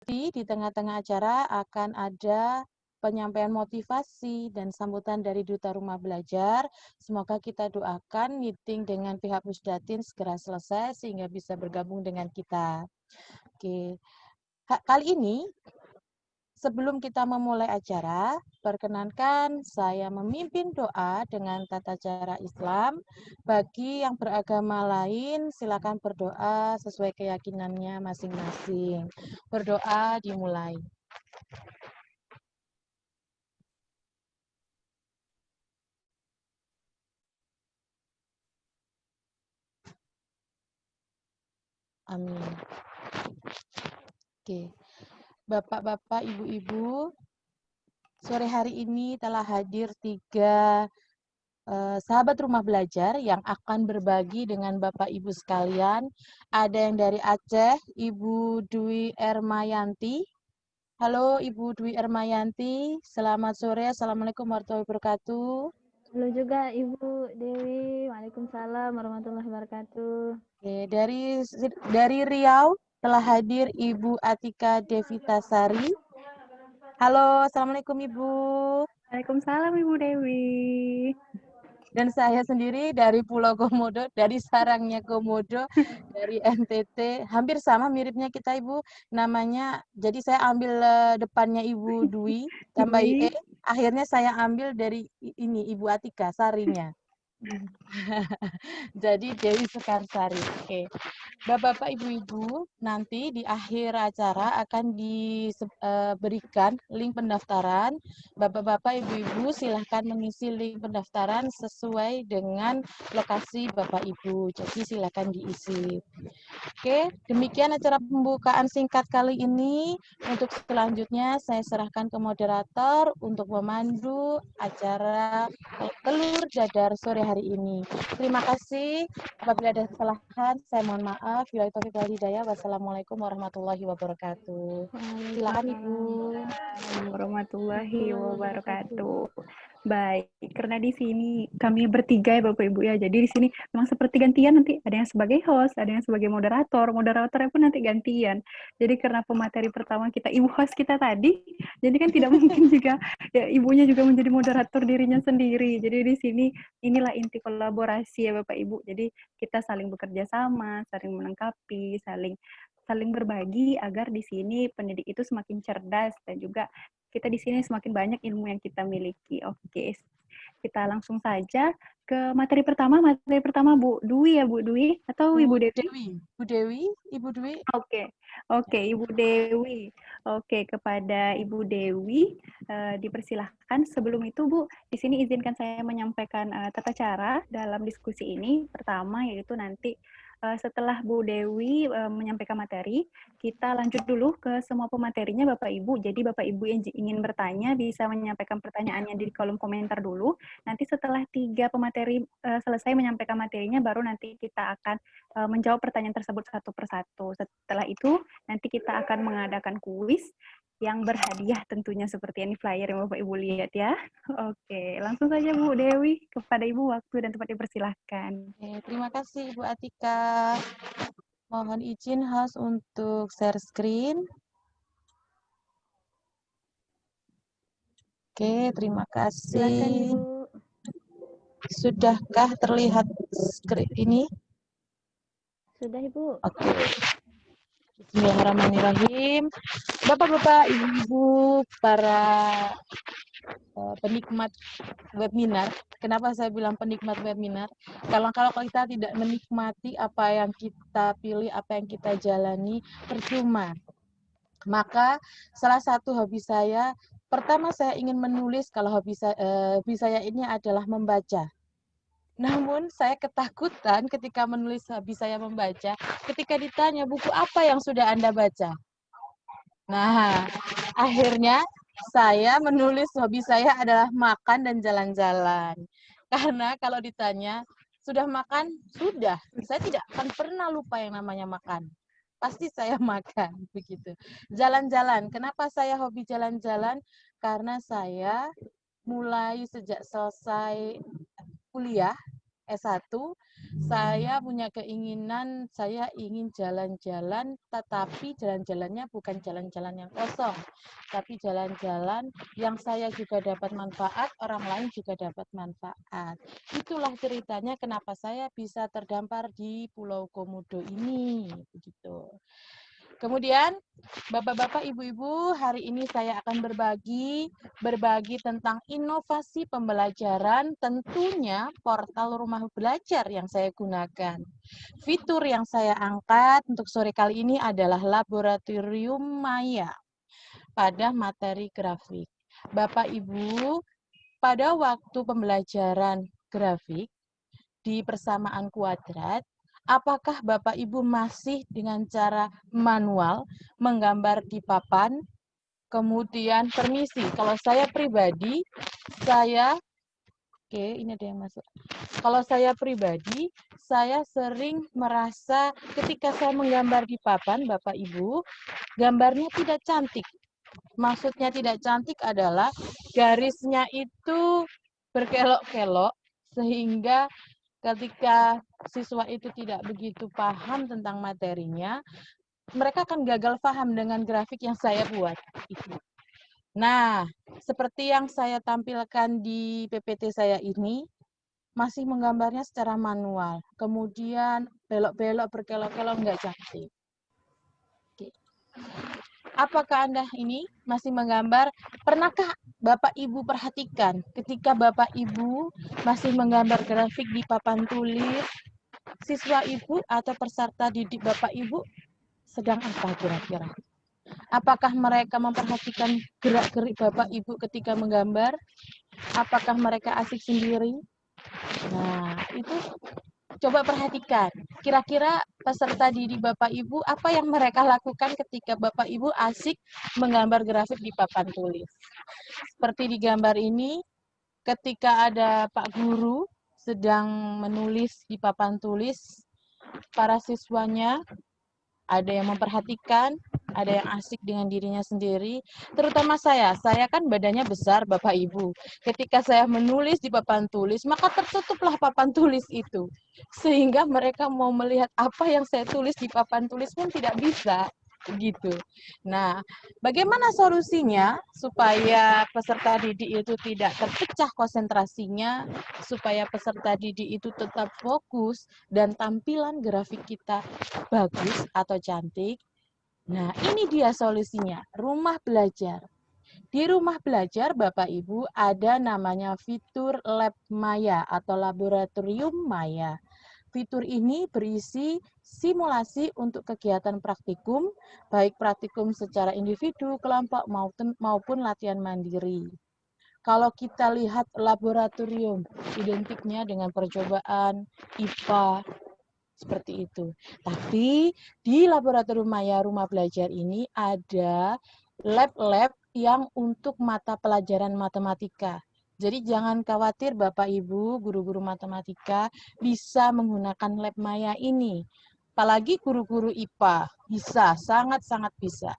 Di tengah-tengah acara akan ada penyampaian motivasi dan sambutan dari Duta Rumah Belajar. Semoga kita doakan meeting dengan pihak Pusdatin segera selesai sehingga bisa bergabung dengan kita. Oke. Kali ini sebelum kita memulai acara, perkenankan saya memimpin doa dengan tata cara Islam. Bagi yang beragama lain, silakan berdoa sesuai keyakinannya masing-masing. Berdoa dimulai. Amin. Oke. Bapak-bapak, ibu-ibu, sore hari ini telah hadir 3 sahabat rumah belajar yang akan berbagi dengan Bapak Ibu sekalian. Ada yang dari Aceh, Ibu Dwi Ermayanti. Halo Ibu Dwi Ermayanti, selamat sore. Assalamualaikum warahmatullahi wabarakatuh. Halo juga Ibu Dewi, Waalaikumsalam warahmatullahi wabarakatuh. Oke, dari Riau telah hadir Ibu Atika Devitasari. Halo, Assalamualaikum Ibu. Waalaikumsalam Ibu Dewi. Dan saya sendiri dari Pulau Komodo, dari sarangnya Komodo, dari NTT. Hampir sama miripnya kita Ibu, namanya, jadi saya ambil depannya Ibu Dwi, tambah Dwi. IE, akhirnya saya ambil dari ini, Ibu Atika, Sarinya. Jadi Dewi Sekarsari. Oke. Bapak-bapak, ibu-ibu, nanti di akhir acara akan diberikan link pendaftaran. Bapak-bapak, ibu-ibu, silahkan mengisi link pendaftaran sesuai dengan lokasi Bapak Ibu. Jadi silahkan diisi. Oke, demikian acara pembukaan singkat kali ini. Untuk selanjutnya saya serahkan ke moderator untuk memandu acara telur dadar sore hari ini. Terima kasih. Apabila ada kesalahan, saya mohon maaf. Bila taufiq wal hidayah. Wassalamualaikum warahmatullahi wabarakatuh. Silakan Ibu. Waalaikumsalam warahmatullahi wabarakatuh. Baik, karena di sini kami bertiga ya Bapak Ibu ya. Jadi di sini memang seperti gantian, nanti ada yang sebagai host, ada yang sebagai moderator. Moderatornya pun nanti gantian. Jadi karena pemateri pertama kita ibu host kita tadi, jadi kan tidak mungkin juga ya ibunya juga menjadi moderator dirinya sendiri. Jadi di sini inilah inti kolaborasi ya Bapak Ibu. Jadi kita saling bekerja sama, saling melengkapi, saling berbagi agar di sini pendidik itu semakin cerdas dan juga kita di sini semakin banyak ilmu yang kita miliki. Oke, kita langsung saja ke materi pertama. Materi pertama Bu Dwi ya, Bu Dwi atau Ibu Dewi? Bu Dewi, Ibu Dwi. Oke, Ibu Dewi. Oke, kepada Ibu Dewi dipersilahkan. Sebelum itu Bu, di sini izinkan saya menyampaikan tata cara dalam diskusi ini. Pertama yaitu nanti setelah Bu Dewi menyampaikan materi, kita lanjut dulu ke semua pematerinya Bapak Ibu. Jadi Bapak Ibu yang ingin bertanya bisa menyampaikan pertanyaannya di kolom komentar dulu. Nanti setelah 3 pemateri selesai menyampaikan materinya, baru nanti kita akan menjawab pertanyaan tersebut satu persatu. Setelah itu, nanti kita akan mengadakan kuis yang berhadiah tentunya seperti ini flyer yang Bapak Ibu lihat ya. Oke, langsung saja Bu Dewi, kepada Ibu waktu dan tempat dipersilahkan. Terima kasih Ibu Atika. Mohon izin host untuk share screen. Oke, terima kasih. Silakan Ibu. Sudahkah terlihat screen ini? Sudah Ibu. Oke. Bismillahirrahmanirrahim. Bapak-bapak, ibu-ibu, para penikmat webinar. Kenapa saya bilang penikmat webinar? Kalau kita tidak menikmati apa yang kita pilih, apa yang kita jalani, percuma. Maka salah satu hobi saya, pertama saya ingin menulis. Kalau hobi saya ini adalah membaca. Namun saya ketakutan ketika menulis hobi saya membaca, ketika ditanya buku apa yang sudah Anda baca. Nah, akhirnya saya menulis hobi saya adalah makan dan jalan-jalan. Karena kalau ditanya, sudah makan? Sudah. Saya tidak akan pernah lupa yang namanya makan. Pasti saya makan, begitu. Jalan-jalan. Kenapa saya hobi jalan-jalan? Karena saya mulai sejak selesai kuliah S1, Saya punya keinginan, saya ingin jalan-jalan, tetapi jalan-jalannya bukan jalan-jalan yang kosong, tapi jalan-jalan yang saya juga dapat manfaat, orang lain juga dapat manfaat. Itulah ceritanya kenapa saya bisa terdampar di Pulau Komodo ini, begitu. Kemudian, Bapak-bapak, Ibu-ibu, hari ini saya akan berbagi tentang inovasi pembelajaran, tentunya portal rumah belajar yang saya gunakan. Fitur yang saya angkat untuk sore kali ini adalah laboratorium maya pada materi grafik. Bapak Ibu, pada waktu pembelajaran grafik di persamaan kuadrat, apakah Bapak Ibu masih dengan cara manual menggambar di papan? Kemudian permisi, kalau saya pribadi, ini ada yang masuk. Kalau saya pribadi, saya sering merasa ketika saya menggambar di papan, Bapak Ibu, gambarnya tidak cantik. Maksudnya tidak cantik adalah garisnya itu berkelok-kelok, sehingga ketika siswa itu tidak begitu paham tentang materinya, mereka akan gagal paham dengan grafik yang saya buat. Nah, seperti yang saya tampilkan di PPT saya ini, masih menggambarnya secara manual. Kemudian belok-belok, berkelok-kelok, nggak cantik. Oke. Apakah Anda ini masih menggambar? Pernahkah Bapak Ibu perhatikan ketika Bapak Ibu masih menggambar grafik di papan tulis, siswa Ibu atau peserta didik Bapak Ibu sedang apa kira-kira? Apakah mereka memperhatikan gerak-gerik Bapak Ibu ketika menggambar? Apakah mereka asik sendiri? Nah, itu coba perhatikan. Kira-kira peserta didik Bapak Ibu, apa yang mereka lakukan ketika Bapak Ibu asik menggambar grafik di papan tulis? Seperti di gambar ini, ketika ada Pak Guru sedang menulis di papan tulis, para siswanya ada yang memperhatikan, ada yang asik dengan dirinya sendiri, terutama saya kan badannya besar Bapak Ibu. Ketika saya menulis di papan tulis, maka tertutuplah papan tulis itu. Sehingga mereka mau melihat apa yang saya tulis di papan tulis pun tidak bisa. Gitu. Nah, bagaimana solusinya supaya peserta didik itu tidak terpecah konsentrasinya, supaya peserta didik itu tetap fokus dan tampilan grafik kita bagus atau cantik? Nah, ini dia solusinya, rumah belajar. Di rumah belajar, Bapak Ibu, ada namanya fitur Lab Maya atau Laboratorium Maya. Fitur ini berisi simulasi untuk kegiatan praktikum, baik praktikum secara individu, kelompok, maupun latihan mandiri. Kalau kita lihat laboratorium, identiknya dengan percobaan, IPA, seperti itu. Tapi di laboratorium maya rumah belajar ini ada lab-lab yang untuk mata pelajaran matematika. Jadi jangan khawatir Bapak Ibu, guru-guru matematika bisa menggunakan lab maya ini. Apalagi guru-guru IPA, bisa, sangat-sangat bisa.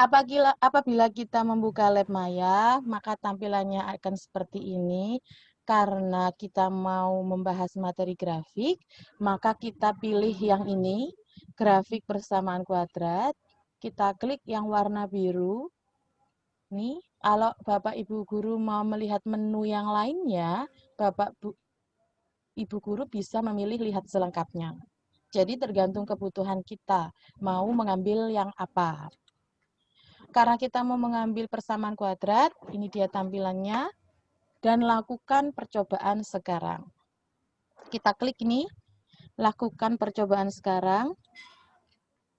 Apabila kita membuka lab maya, maka tampilannya akan seperti ini. Karena kita mau membahas materi grafik, maka kita pilih yang ini, grafik persamaan kuadrat. Kita klik yang warna biru. Nih, kalau Bapak Ibu Guru mau melihat menu yang lainnya, Ibu Guru bisa memilih lihat selengkapnya. Jadi tergantung kebutuhan kita, mau mengambil yang apa. Karena kita mau mengambil persamaan kuadrat, ini dia tampilannya, dan lakukan percobaan sekarang. Kita klik ini, lakukan percobaan sekarang.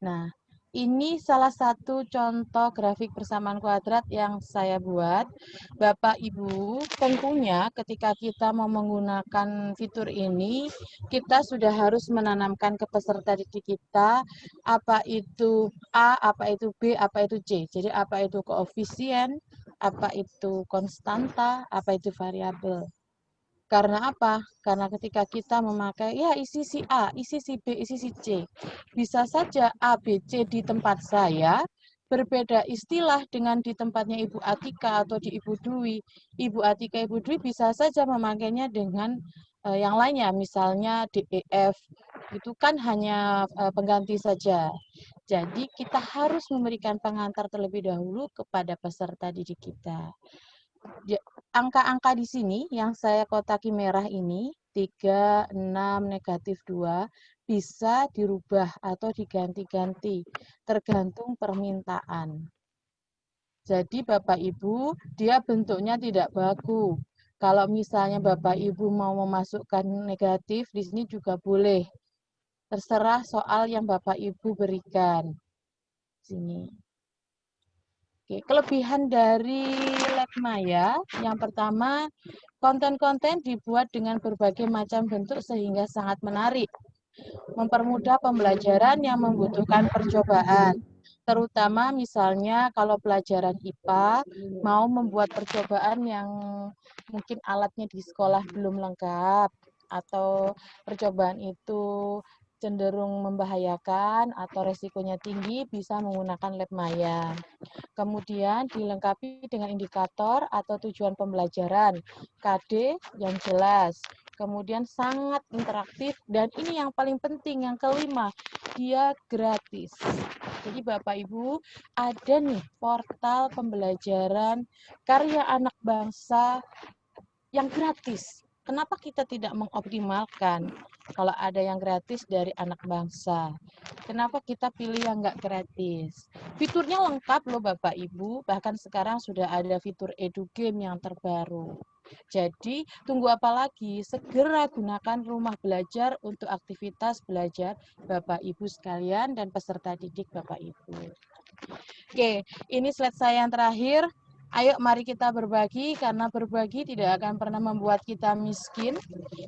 Nah, ini salah satu contoh grafik persamaan kuadrat yang saya buat. Bapak Ibu, tentunya ketika kita mau menggunakan fitur ini, kita sudah harus menanamkan ke peserta didik kita, apa itu A, apa itu B, apa itu C. Jadi apa itu koefisien, apa itu konstanta, apa itu variabel. Karena apa? Karena ketika kita memakai, ya isi si A, isi si B, isi si C. Bisa saja A, B, C di tempat saya, berbeda istilah dengan di tempatnya Ibu Atika atau di Ibu Dwi. Ibu Atika, Ibu Dwi bisa saja memakainya dengan Yang lainnya misalnya DEF itu kan hanya pengganti saja. Jadi kita harus memberikan pengantar terlebih dahulu kepada peserta didik kita. Angka-angka di sini yang saya kotaki merah ini 3, 6, -2 bisa dirubah atau diganti-ganti tergantung permintaan. Jadi Bapak Ibu, dia bentuknya tidak baku. Kalau misalnya Bapak Ibu mau memasukkan negatif, di sini juga boleh. Terserah soal yang Bapak Ibu berikan. Sini. Oke, kelebihan dari Labmaya, yang pertama, konten-konten dibuat dengan berbagai macam bentuk sehingga sangat menarik. Mempermudah pembelajaran yang membutuhkan percobaan. Terutama misalnya kalau pelajaran IPA mau membuat percobaan yang mungkin alatnya di sekolah belum lengkap atau percobaan itu cenderung membahayakan atau resikonya tinggi, bisa menggunakan Labmaya. Kemudian dilengkapi dengan indikator atau tujuan pembelajaran, KD yang jelas. Kemudian sangat interaktif, dan ini yang paling penting, yang kelima, dia gratis. Jadi Bapak Ibu, ada nih portal pembelajaran karya anak bangsa yang gratis. Kenapa kita tidak mengoptimalkan kalau ada yang gratis dari anak bangsa? Kenapa kita pilih yang nggak gratis? Fiturnya lengkap loh Bapak Ibu, bahkan sekarang sudah ada fitur EduGame yang terbaru. Jadi, tunggu apa lagi? Segera gunakan rumah belajar untuk aktivitas belajar Bapak Ibu sekalian dan peserta didik Bapak Ibu. Oke, ini slide saya yang terakhir. Ayo mari kita berbagi, karena berbagi tidak akan pernah membuat kita miskin.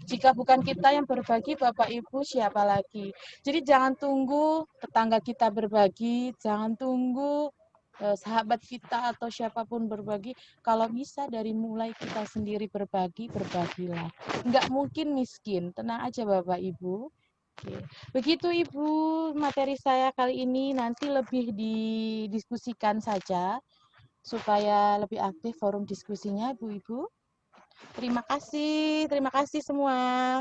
Jika bukan kita yang berbagi, Bapak Ibu siapa lagi? Jadi jangan tunggu tetangga kita berbagi, jangan tunggu sahabat kita atau siapapun berbagi. Kalau bisa dari mulai kita sendiri berbagi, berbagilah. Nggak mungkin miskin, tenang aja Bapak Ibu. Oke. Begitu Ibu materi saya kali ini, nanti lebih didiskusikan saja supaya lebih aktif forum diskusinya Bu-Ibu. Terima kasih semua.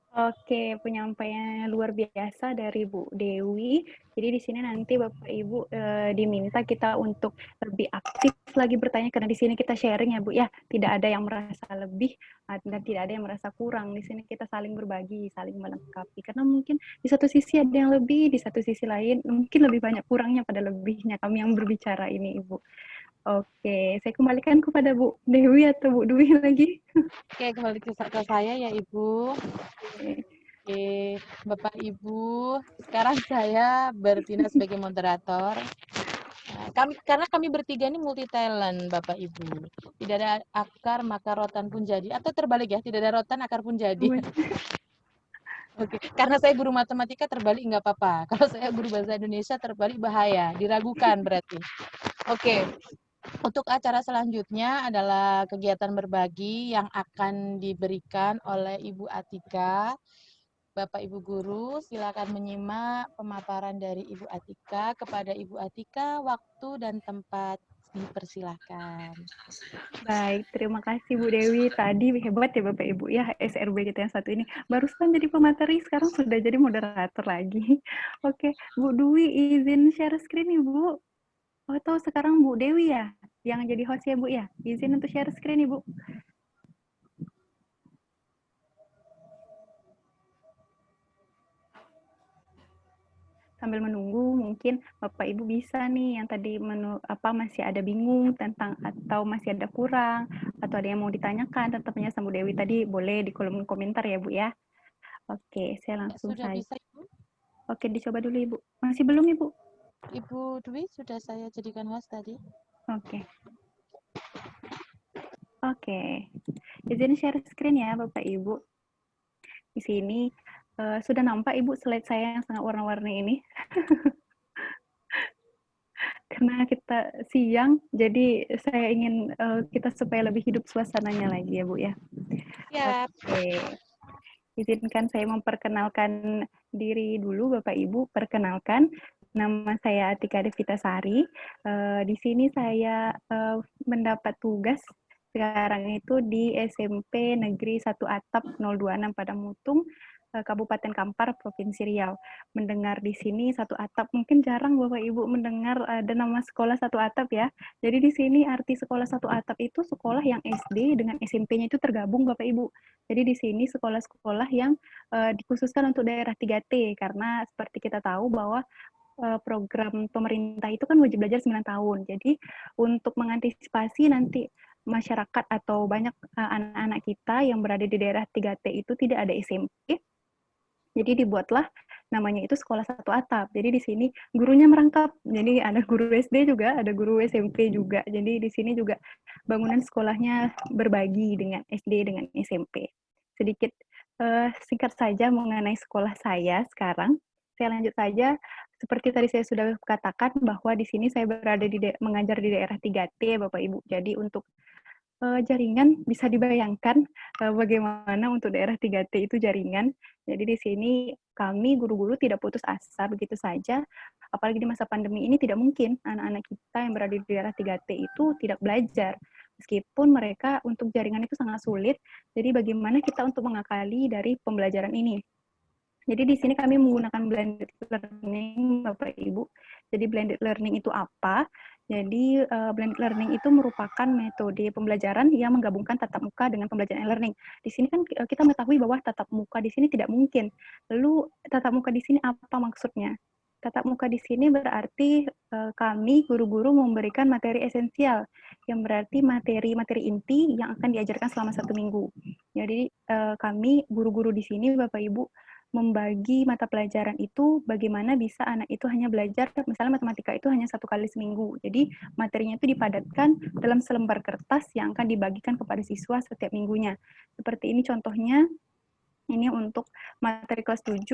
Oke, penyampaiannya luar biasa dari Bu Dewi. Jadi di sini nanti Bapak Ibu diminta kita untuk lebih aktif lagi bertanya, karena di sini kita sharing ya Bu ya. Tidak ada yang merasa lebih dan tidak ada yang merasa kurang. Di sini kita saling berbagi, saling melengkapi. Karena mungkin di satu sisi ada yang lebih, di satu sisi lain mungkin lebih banyak kurangnya pada lebihnya kami yang berbicara ini Ibu. Oke, saya kembalikan kepada Bu Dewi atau Bu Dwi lagi. Oke, kembali ke saya ya Ibu. Oke, Bapak Ibu, sekarang saya bertindak sebagai moderator. Karena kami bertiga ini multi talent Bapak Ibu. Tidak ada akar maka rotan pun jadi, atau terbalik ya, tidak ada rotan akar pun jadi. Oke, karena saya guru matematika terbalik nggak apa-apa. Kalau saya guru bahasa Indonesia terbalik bahaya, diragukan berarti. Oke, untuk acara selanjutnya adalah kegiatan berbagi yang akan diberikan oleh Ibu Atika. Bapak Ibu Guru, silakan menyimak pemaparan dari Ibu Atika. Kepada Ibu Atika, waktu dan tempat dipersilahkan. Baik, terima kasih Bu Dewi. Tadi hebat ya Bapak Ibu ya, SRB kita yang satu ini. Barusan jadi pemateri, sekarang sudah jadi moderator lagi. Oke, Bu Dwi izin share screen Ibu. Atau sekarang Bu Dewi ya, yang jadi host ya Bu ya. Izin untuk share screen Ibu. Sambil menunggu, mungkin Bapak Ibu bisa nih yang tadi masih ada bingung tentang atau masih ada kurang atau ada yang mau ditanyakan tentang sama Bu Dewi tadi, boleh di kolom komentar ya Bu ya. Oke, saya langsung Sudah saja. bisa Ibu? Oke, dicoba dulu Ibu. Masih belum Ibu? Ibu Dwi sudah saya jadikan host tadi. Oke. Oke. Izin share screen ya Bapak Ibu. Di sini sudah nampak Ibu slide saya yang sangat warna-warni ini. Karena kita siang, jadi saya ingin kita supaya lebih hidup suasananya lagi ya Bu ya. Siap. Oke. Izinkan saya memperkenalkan diri dulu Bapak Ibu. Perkenalkan, nama saya Atika Devitasari. Di sini saya mendapat tugas sekarang itu di SMP Negeri 1 Atap 026 Padamutung, Kabupaten Kampar, Provinsi Riau. Mendengar di sini satu atap, mungkin jarang Bapak Ibu mendengar ada nama sekolah satu atap ya. Jadi di sini arti sekolah satu atap itu sekolah yang SD dengan SMP-nya itu tergabung Bapak Ibu. Jadi di sini sekolah-sekolah yang dikhususkan untuk daerah 3T, karena seperti kita tahu bahwa program pemerintah itu kan wajib belajar 9 tahun. Jadi untuk mengantisipasi nanti masyarakat atau banyak anak-anak kita yang berada di daerah 3T itu tidak ada SMP, jadi dibuatlah namanya itu sekolah satu atap. Jadi di sini gurunya merangkap. Jadi ada guru SD juga, ada guru SMP juga. Jadi di sini juga bangunan sekolahnya berbagi dengan SD dengan SMP. Sedikit singkat saja mengenai sekolah saya sekarang. Saya lanjut saja. Seperti tadi saya sudah katakan bahwa di sini saya berada mengajar di daerah 3T, Bapak Ibu. Jadi untuk jaringan bisa dibayangkan bagaimana untuk daerah 3T itu jaringan. Jadi di sini kami guru-guru tidak putus asa begitu saja, apalagi di masa pandemi ini tidak mungkin anak-anak kita yang berada di daerah 3T itu tidak belajar. Meskipun mereka untuk jaringan itu sangat sulit, jadi bagaimana kita untuk mengakali dari pembelajaran ini. Jadi di sini kami menggunakan blended learning, Bapak Ibu. Jadi blended learning itu apa? Jadi blended learning itu merupakan metode pembelajaran yang menggabungkan tatap muka dengan pembelajaran e-learning. Di sini kan kita mengetahui bahwa tatap muka di sini tidak mungkin. Lalu tatap muka di sini apa maksudnya? Tatap muka di sini berarti kami guru-guru memberikan materi esensial, yang berarti materi-materi inti yang akan diajarkan selama 1 minggu. Jadi kami guru-guru di sini, Bapak Ibu, membagi mata pelajaran itu bagaimana bisa anak itu hanya belajar, misalnya matematika itu hanya 1 kali seminggu. Jadi materinya itu dipadatkan dalam selembar kertas yang akan dibagikan kepada siswa setiap minggunya. Seperti ini contohnya. Ini untuk materi kelas 7.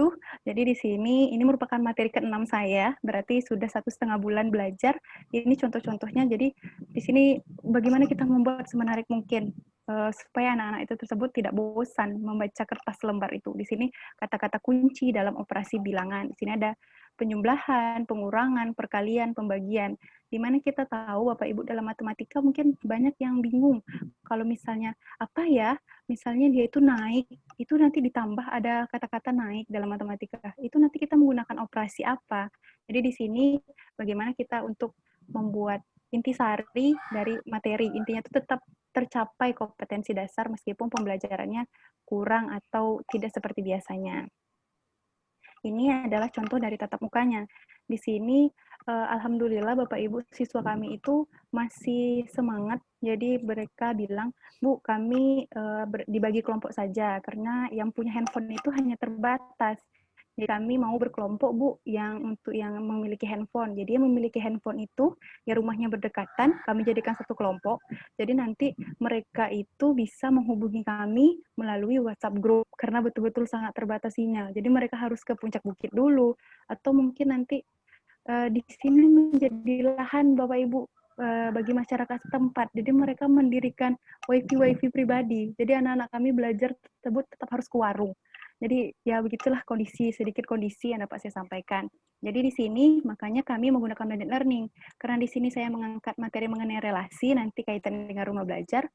Jadi di sini ini merupakan materi ke-6 saya, berarti sudah 1,5 bulan belajar. Ini contoh-contohnya. Jadi di sini bagaimana kita membuat semenarik mungkin supaya anak-anak itu tersebut tidak bosan membaca kertas lembar itu. Di sini kata-kata kunci dalam operasi bilangan. Di sini ada penjumlahan, pengurangan, perkalian, pembagian. Di mana kita tahu Bapak Ibu dalam matematika mungkin banyak yang bingung. Kalau misalnya apa ya? Misalnya dia itu naik, itu nanti ditambah ada kata-kata naik dalam matematika. Itu nanti kita menggunakan operasi apa? Jadi di sini bagaimana kita untuk membuat intisari dari materi. Intinya itu tetap tercapai kompetensi dasar meskipun pembelajarannya kurang atau tidak seperti biasanya. Ini adalah contoh dari tatap mukanya. Di sini, alhamdulillah Bapak Ibu siswa kami itu masih semangat. Jadi mereka bilang, Bu, kami dibagi kelompok saja karena yang punya handphone itu hanya terbatas. Jadi kami mau berkelompok, Bu, yang untuk yang memiliki handphone. Jadi yang memiliki handphone itu, ya rumahnya berdekatan, kami jadikan satu kelompok. Jadi nanti mereka itu bisa menghubungi kami melalui WhatsApp group, karena betul-betul sangat terbatas sinyal. Jadi mereka harus ke puncak bukit dulu, atau mungkin nanti di sini menjadi lahan Bapak Ibu bagi masyarakat setempat. Jadi mereka mendirikan wifi pribadi. Jadi anak-anak kami belajar tersebut tetap harus ke warung. Jadi ya begitulah sedikit kondisi yang dapat saya sampaikan. Jadi di sini makanya kami menggunakan blended learning. Karena di sini saya mengangkat materi mengenai relasi, nanti kaitan dengan rumah belajar.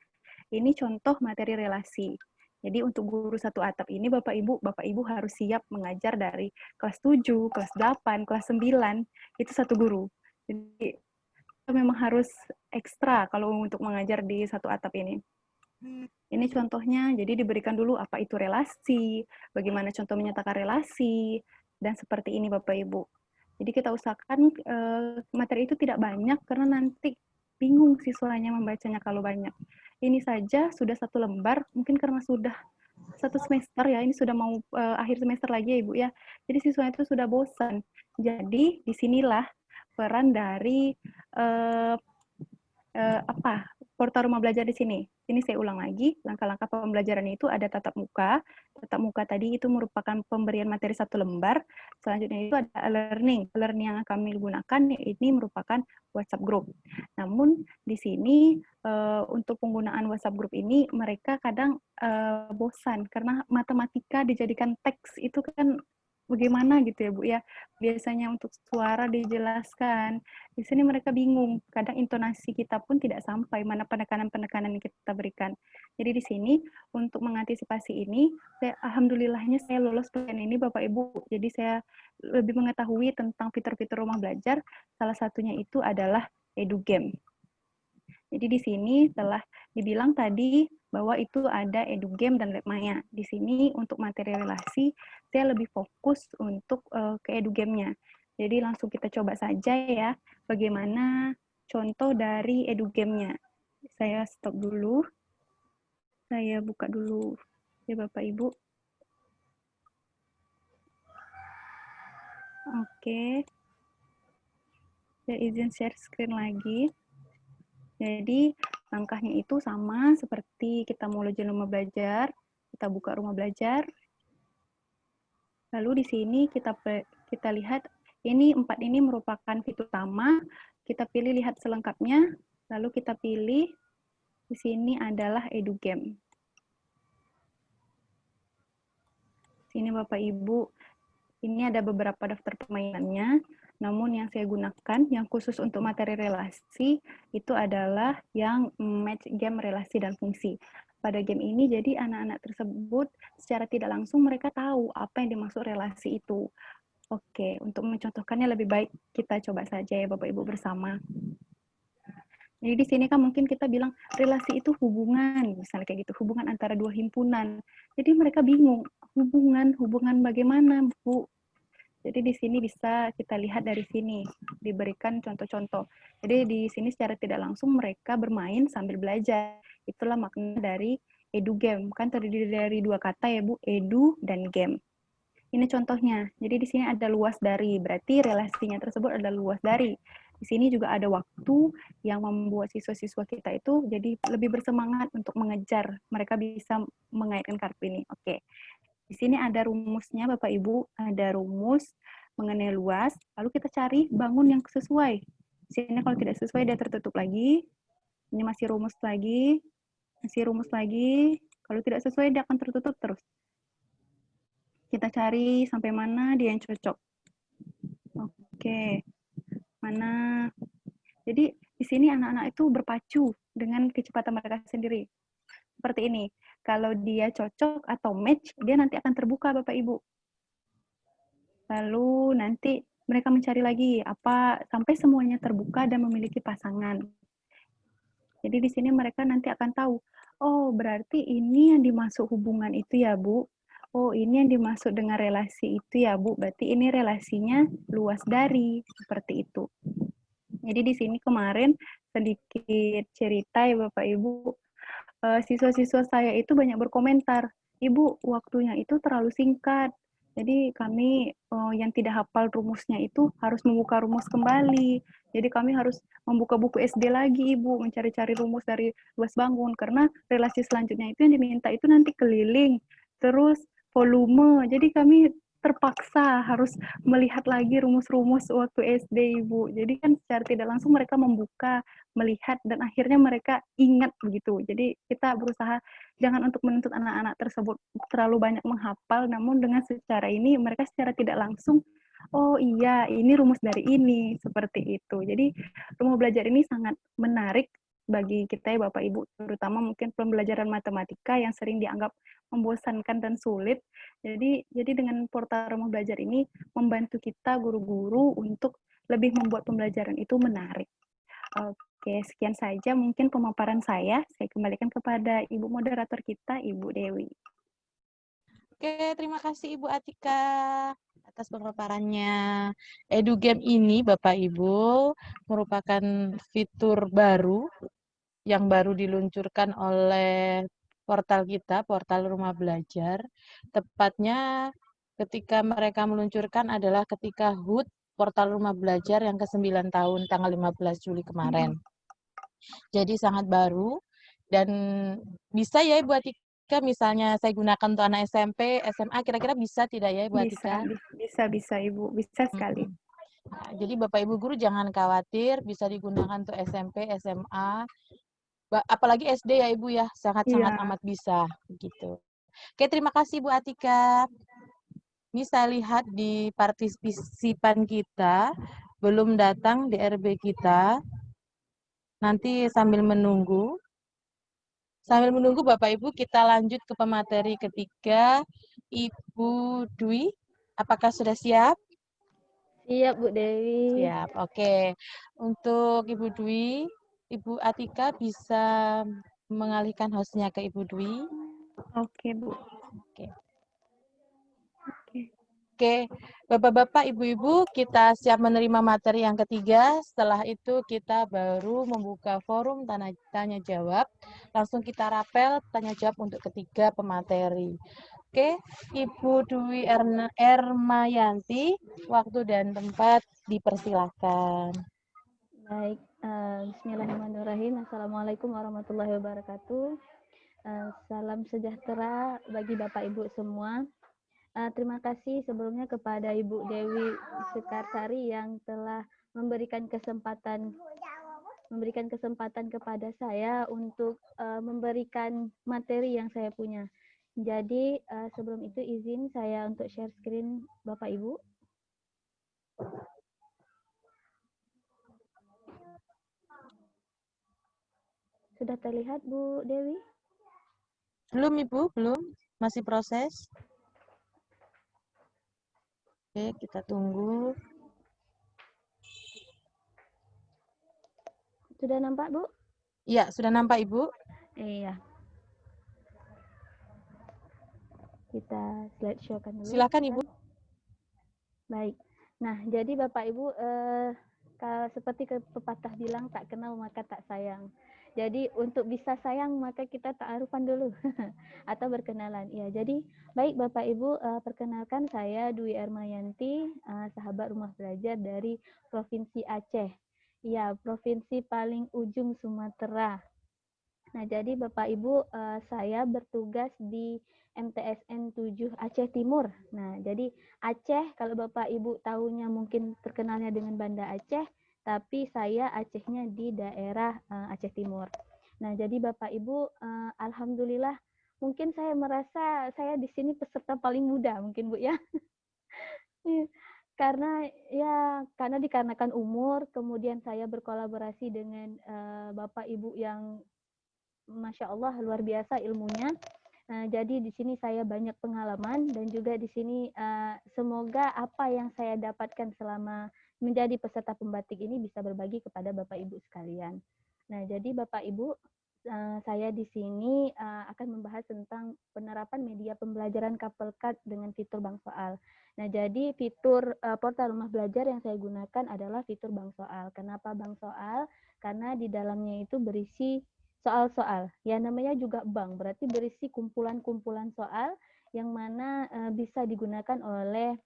Ini contoh materi relasi. Jadi untuk guru satu atap ini Bapak Ibu harus siap mengajar dari kelas 7, kelas 8, kelas 9, itu satu guru. Jadi itu memang harus ekstra kalau untuk mengajar di satu atap ini. Ini contohnya, jadi diberikan dulu apa itu relasi, bagaimana contoh menyatakan relasi, dan seperti ini Bapak Ibu. Jadi kita usahakan materi itu tidak banyak, karena nanti bingung siswanya membacanya kalau banyak. Ini saja sudah 1 lembar, mungkin karena sudah 1 semester ya, ini sudah mau akhir semester lagi ya Ibu ya. Jadi siswanya itu sudah bosan. Jadi disinilah peran dari portal rumah belajar di sini. Ini saya ulang lagi, langkah-langkah pembelajaran itu ada tatap muka. Tatap muka tadi itu merupakan pemberian materi 1 lembar. Selanjutnya itu ada e-learning. E-learning yang kami gunakan ini merupakan WhatsApp group. Namun di sini untuk penggunaan WhatsApp group ini mereka kadang bosan karena matematika dijadikan teks itu kan bagaimana gitu ya Bu ya. Biasanya untuk suara dijelaskan, di sini mereka bingung. Kadang intonasi kita pun tidak sampai mana penekanan-penekanan yang kita berikan. Jadi di sini untuk mengantisipasi ini, alhamdulillahnya saya lolos PTN ini Bapak Ibu. Jadi saya lebih mengetahui tentang fitur-fitur rumah belajar. Salah satunya itu adalah EduGame. Jadi di sini telah dibilang tadi bahwa itu ada EduGame dan LabMaya. Di sini untuk materi relasi, saya lebih fokus untuk ke EduGame-nya. Jadi langsung kita coba saja ya, bagaimana contoh dari EduGame-nya. Saya stop dulu, saya buka dulu ya Bapak Ibu. Oke, saya izin share screen lagi. Jadi langkahnya itu sama seperti kita mau login rumah belajar, kita buka rumah belajar. Lalu di sini kita lihat ini 4 ini merupakan fitur utama. Kita pilih lihat selengkapnya, lalu kita pilih di sini adalah EduGame. Sini Bapak Ibu, ini ada beberapa daftar permainannya. Namun yang saya gunakan, yang khusus untuk materi relasi, itu adalah yang match game relasi dan fungsi. Pada game ini, jadi anak-anak tersebut secara tidak langsung mereka tahu apa yang dimaksud relasi itu. Oke, untuk mencontohkannya lebih baik kita coba saja ya Bapak Ibu bersama. Jadi di sini kan mungkin kita bilang relasi itu hubungan, misalnya kayak gitu, hubungan antara dua himpunan. Jadi mereka bingung, hubungan bagaimana Bu? Jadi di sini bisa kita lihat dari sini, diberikan contoh-contoh. Jadi di sini secara tidak langsung mereka bermain sambil belajar. Itulah makna dari EduGame. Kan terdiri dari 2 kata ya Bu, edu dan game. Ini contohnya. Jadi di sini ada luas dari, berarti relasinya tersebut ada luas dari. Di sini juga ada waktu yang membuat siswa-siswa kita itu jadi lebih bersemangat untuk mengejar. Mereka bisa mengaitkan kartu ini. Oke. Di sini ada rumusnya Bapak Ibu, ada rumus mengenai luas, lalu kita cari bangun yang sesuai. Di sini kalau tidak sesuai dia tertutup lagi. Ini masih rumus lagi, masih rumus lagi. Kalau tidak sesuai dia akan tertutup terus. Kita cari sampai mana dia yang cocok. Oke. Mana? Jadi di sini anak-anak itu berpacu dengan kecepatan mereka sendiri. Seperti ini. Kalau dia cocok atau match, dia nanti akan terbuka Bapak Ibu. Lalu nanti mereka mencari lagi apa sampai semuanya terbuka dan memiliki pasangan. Jadi di sini mereka nanti akan tahu, oh berarti ini yang dimaksud hubungan itu ya Bu. Oh ini yang dimaksud dengan relasi itu ya Bu. Berarti ini relasinya luas dari, seperti itu. Jadi di sini kemarin sedikit cerita ya Bapak Ibu, siswa-siswa saya itu banyak berkomentar, Ibu waktunya itu terlalu singkat. Jadi kami yang tidak hafal rumusnya itu harus membuka rumus kembali. Jadi kami harus membuka buku SD lagi Ibu, mencari-cari rumus dari luas bangun. Karena relasi selanjutnya itu yang diminta itu nanti keliling, terus volume. Jadi kami terpaksa harus melihat lagi rumus-rumus waktu SD Ibu. Jadi kan secara tidak langsung mereka membuka, melihat, dan akhirnya mereka ingat begitu. Jadi kita berusaha jangan untuk menuntut anak-anak tersebut terlalu banyak menghafal, namun dengan secara ini mereka secara tidak langsung, oh iya ini rumus dari ini, seperti itu. Jadi rumah belajar ini sangat menarik bagi kita ya Bapak Ibu, terutama mungkin pembelajaran matematika yang sering dianggap membosankan dan sulit. Jadi dengan portal rumah belajar ini membantu kita guru-guru untuk lebih membuat pembelajaran itu menarik. Oke, sekian saja mungkin pemaparan saya. Saya kembalikan kepada Ibu moderator kita, Ibu Dewi. Oke, terima kasih Ibu Atika atas pemaparannya. EduGame ini, Bapak Ibu, merupakan fitur baru yang baru diluncurkan oleh portal kita, portal rumah belajar. Tepatnya ketika mereka meluncurkan adalah ketika HUT, portal rumah belajar yang ke-9 tahun, tanggal 15 Juli kemarin. Jadi sangat baru, dan bisa ya Ibu Atika, misalnya saya gunakan untuk anak SMP, SMA, kira-kira bisa tidak ya Ibu Atika? Bisa Ibu, bisa sekali. Nah, jadi Bapak Ibu guru jangan khawatir, bisa digunakan untuk SMP, SMA, apalagi SD ya Ibu ya, sangat-sangat amat bisa gitu. Oke, terima kasih Bu Atika. Bisa lihat di partisipan kita, belum datang DRB kita. Nanti sambil menunggu Bapak Ibu, kita lanjut ke pemateri ketiga. Ibu Dwi, apakah sudah siap? Siap, Bu Dewi. Siap, oke. Untuk Ibu Dwi, Ibu Atika bisa mengalihkan hostnya ke Ibu Dwi. Oke, Bu. Oke. Oke. Oke, Bapak-Bapak, Ibu-Ibu, kita siap menerima materi yang ketiga. Setelah itu kita baru membuka forum tanya jawab. Langsung kita rapel tanya jawab untuk ketiga pemateri. Oke, Ibu Dwi Ermayanti, waktu dan tempat dipersilahkan. Baik, bismillahirrahmanirrahim. Assalamualaikum warahmatullahi wabarakatuh. Salam sejahtera bagi Bapak Ibu semua. Terima kasih sebelumnya kepada Ibu Dewi Sekarsari yang telah memberikan kesempatan kepada saya untuk memberikan materi yang saya punya. Jadi sebelum itu izin saya untuk share screen Bapak Ibu. Sudah terlihat Bu Dewi? Belum, Ibu, belum. Masih proses. Oke, kita tunggu. Sudah nampak, Bu? Iya, sudah nampak, Ibu. Iya. Kita slideshow kan dulu. Silakan, Ibu. Baik. Nah, jadi Bapak Ibu, seperti pepatah bilang, tak kenal maka tak sayang. Jadi untuk bisa sayang maka kita ta'arufan dulu atau berkenalan. Ya, jadi baik Bapak Ibu, perkenalkan saya Dwi Ermayanti, sahabat rumah belajar dari Provinsi Aceh. Ya, provinsi paling ujung Sumatera. Nah, jadi Bapak Ibu, saya bertugas di MTSN 7 Aceh Timur. Nah, jadi Aceh, kalau Bapak Ibu tahunya mungkin terkenalnya dengan Banda Aceh, tapi saya Acehnya di daerah Aceh Timur. Nah, jadi Bapak Ibu, alhamdulillah, mungkin saya merasa saya di sini peserta paling muda, mungkin Bu ya. Karena dikarenakan umur, kemudian saya berkolaborasi dengan Bapak Ibu yang Masya Allah luar biasa ilmunya. Jadi di sini saya banyak pengalaman dan juga di sini semoga apa yang saya dapatkan selama menjadi peserta pembatik ini bisa berbagi kepada Bapak Ibu sekalian. Nah, jadi Bapak Ibu, saya di sini akan membahas tentang penerapan media pembelajaran Kapelkat dengan fitur Bank Soal. Nah, jadi fitur portal rumah belajar yang saya gunakan adalah fitur Bank Soal. Kenapa Bank Soal? Karena di dalamnya itu berisi soal-soal. Ya namanya juga bank, berarti berisi kumpulan-kumpulan soal yang mana bisa digunakan oleh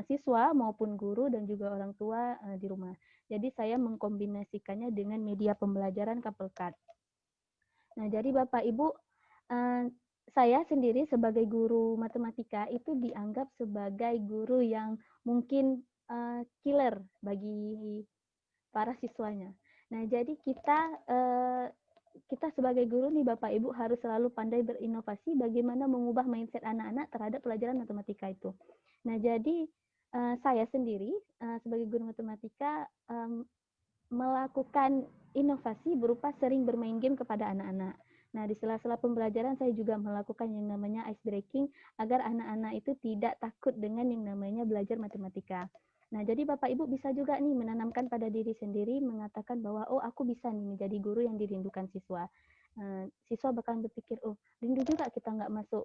siswa maupun guru dan juga orang tua di rumah. Jadi saya mengkombinasikannya dengan media pembelajaran Kapelkat. Nah, jadi Bapak Ibu, saya sendiri sebagai guru matematika itu dianggap sebagai guru yang mungkin killer bagi para siswanya. Nah, jadi kita sebagai guru nih Bapak Ibu harus selalu pandai berinovasi bagaimana mengubah mindset anak-anak terhadap pelajaran matematika itu. Nah, jadi saya sendiri sebagai guru matematika melakukan inovasi berupa sering bermain game kepada anak-anak. Nah, di sela-sela pembelajaran saya juga melakukan yang namanya ice breaking agar anak-anak itu tidak takut dengan yang namanya belajar matematika. Nah, jadi Bapak Ibu bisa juga nih menanamkan pada diri sendiri mengatakan bahwa oh aku bisa nih menjadi guru yang dirindukan siswa. Siswa bakal berpikir oh rindu juga kita nggak masuk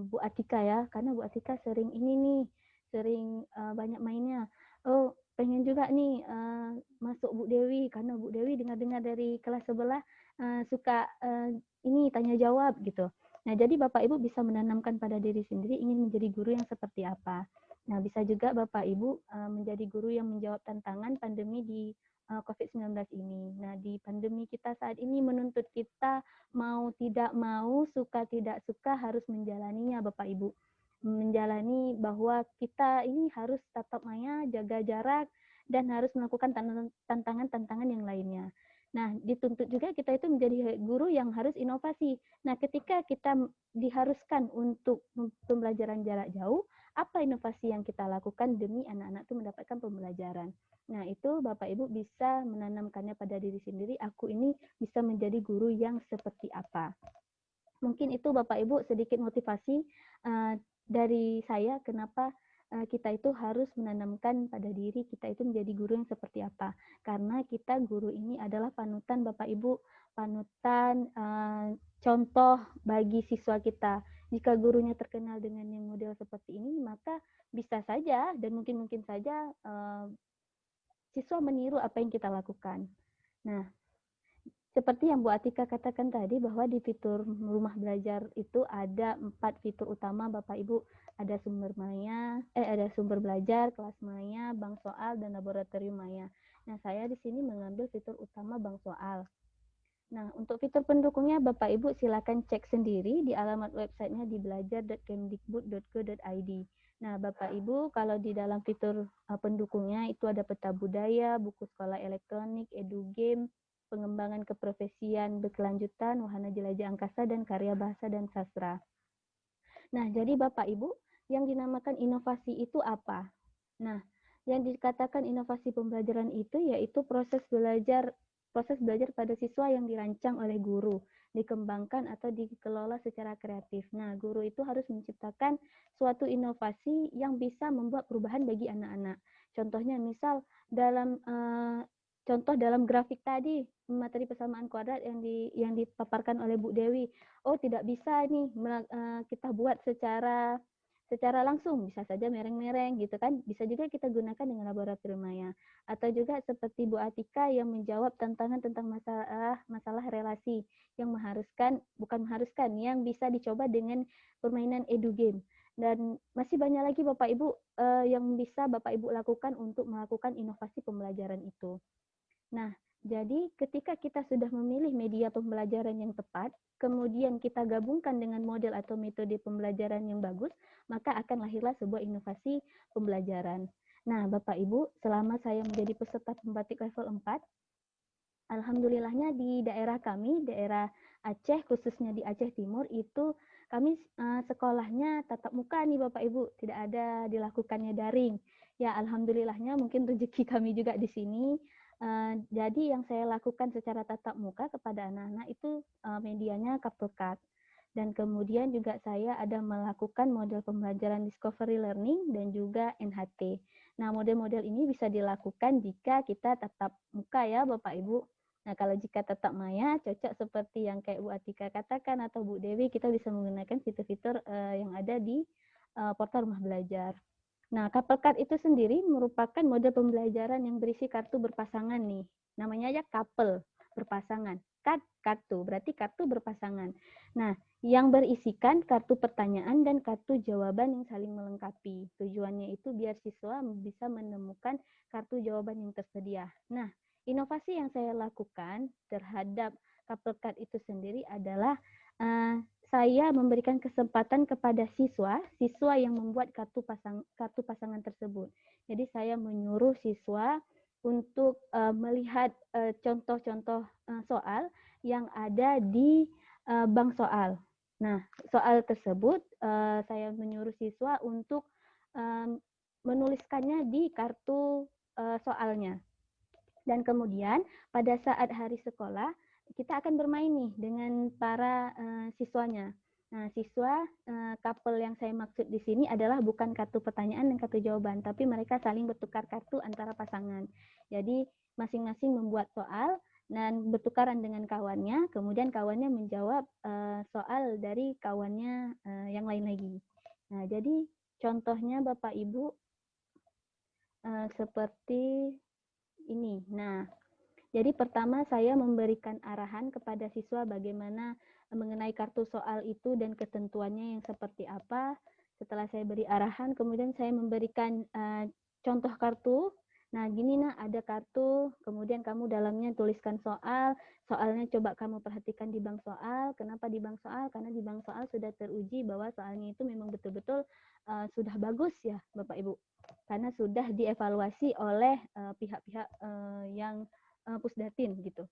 Bu Atika ya karena Bu Atika sering ini nih sering banyak mainnya. Oh pengen juga nih masuk Bu Dewi karena Bu Dewi dengar-dengar dari kelas sebelah suka ini tanya jawab gitu. Nah, jadi Bapak Ibu bisa menanamkan pada diri sendiri ingin menjadi guru yang seperti apa. Nah, bisa juga Bapak Ibu menjadi guru yang menjawab tantangan pandemi di COVID-19 ini. Nah, di pandemi kita saat ini menuntut kita mau tidak mau, suka tidak suka harus menjalaninya Bapak Ibu. Menjalani bahwa kita ini harus tatap maya, jaga jarak, dan harus melakukan tantangan-tantangan yang lainnya. Nah, dituntut juga kita itu menjadi guru yang harus inovasi. Nah, ketika kita diharuskan untuk pembelajaran jarak jauh, apa inovasi yang kita lakukan demi anak-anak itu mendapatkan pembelajaran? Nah, itu Bapak Ibu bisa menanamkannya pada diri sendiri, aku ini bisa menjadi guru yang seperti apa. Mungkin itu Bapak Ibu sedikit motivasi dari saya kenapa kita itu harus menanamkan pada diri kita itu menjadi guru yang seperti apa. Karena kita guru ini adalah panutan Bapak Ibu, panutan contoh bagi siswa kita. Jika gurunya terkenal dengan yang model seperti ini, maka bisa saja dan mungkin saja siswa meniru apa yang kita lakukan. Nah, seperti yang Bu Atika katakan tadi bahwa di fitur rumah belajar itu ada 4 fitur utama Bapak Ibu. Ada sumber maya, ada sumber belajar, kelas maya, bank soal, dan laboratorium maya. Nah, saya di sini mengambil fitur utama bank soal. Nah, untuk fitur pendukungnya Bapak Ibu silakan cek sendiri di alamat websitenya di belajar.kemdikbud.go.id. Nah, Bapak Ibu kalau di dalam fitur pendukungnya itu ada peta budaya, buku sekolah elektronik, edu game, pengembangan keprofesian berkelanjutan, wahana jelajah angkasa, dan karya bahasa dan sastra. Nah, jadi Bapak Ibu, yang dinamakan inovasi itu apa? Nah, yang dikatakan inovasi pembelajaran itu yaitu proses belajar pada siswa yang dirancang oleh guru, dikembangkan atau dikelola secara kreatif. Nah, guru itu harus menciptakan suatu inovasi yang bisa membuat perubahan bagi anak-anak. Contohnya misal dalam contoh dalam grafik tadi, materi persamaan kuadrat yang dipaparkan oleh Bu Dewi. Oh, tidak bisa nih kita buat secara langsung, bisa saja mereng-mereng gitu kan. Bisa juga kita gunakan dengan laboratorium maya. Atau juga seperti Bu Atika yang menjawab tantangan tentang masalah relasi yang yang bisa dicoba dengan permainan edu game. Dan masih banyak lagi Bapak Ibu yang bisa Bapak Ibu lakukan untuk melakukan inovasi pembelajaran itu. Nah, jadi ketika kita sudah memilih media pembelajaran yang tepat, kemudian kita gabungkan dengan model atau metode pembelajaran yang bagus, maka akan lahirlah sebuah inovasi pembelajaran. Nah, Bapak Ibu, selama saya menjadi peserta pembatik level 4, alhamdulillahnya di daerah kami, daerah Aceh, khususnya di Aceh Timur, itu kami sekolahnya tatap muka nih Bapak Ibu, tidak ada dilakukannya daring. Ya, alhamdulillahnya mungkin rezeki kami juga di sini. Jadi yang saya lakukan secara tatap muka kepada anak-anak itu medianya CapCut. Dan kemudian juga saya ada melakukan model pembelajaran discovery learning dan juga NHT. Nah, model-model ini bisa dilakukan jika kita tatap muka ya Bapak Ibu. Nah, kalau jika tatap maya, cocok seperti yang kayak Bu Atika katakan atau Bu Dewi, kita bisa menggunakan fitur-fitur yang ada di portal rumah belajar. Nah, CapCut itu sendiri merupakan model pembelajaran yang berisi kartu berpasangan nih. Namanya aja couple, berpasangan. Kartu, berarti kartu berpasangan. Nah, yang berisikan kartu pertanyaan dan kartu jawaban yang saling melengkapi. Tujuannya itu biar siswa bisa menemukan kartu jawaban yang tersedia. Nah, inovasi yang saya lakukan terhadap CapCut itu sendiri adalah saya memberikan kesempatan kepada siswa yang membuat kartu pasangan tersebut. Jadi saya menyuruh siswa untuk melihat contoh-contoh soal yang ada di bank soal. Nah, soal tersebut saya menyuruh siswa untuk menuliskannya di kartu soalnya. Dan kemudian pada saat hari sekolah kita akan bermain nih dengan para siswanya. Nah, siswa couple yang saya maksud di sini adalah bukan kartu pertanyaan dan kartu jawaban, tapi mereka saling bertukar kartu antara pasangan. Jadi masing-masing membuat soal dan bertukaran dengan kawannya, kemudian kawannya menjawab soal dari kawannya yang lain lagi. Nah, jadi contohnya Bapak Ibu seperti ini. Nah, jadi pertama saya memberikan arahan kepada siswa bagaimana mengenai kartu soal itu dan ketentuannya yang seperti apa. Setelah saya beri arahan, kemudian saya memberikan contoh kartu. Nah, gini nah, ada kartu, kemudian kamu dalamnya tuliskan soal. Soalnya coba kamu perhatikan di bank soal. Kenapa di bank soal? Karena di bank soal sudah teruji bahwa soalnya itu memang betul-betul sudah bagus ya, Bapak Ibu. Karena sudah dievaluasi oleh pihak-pihak yang Pusdatin gitu.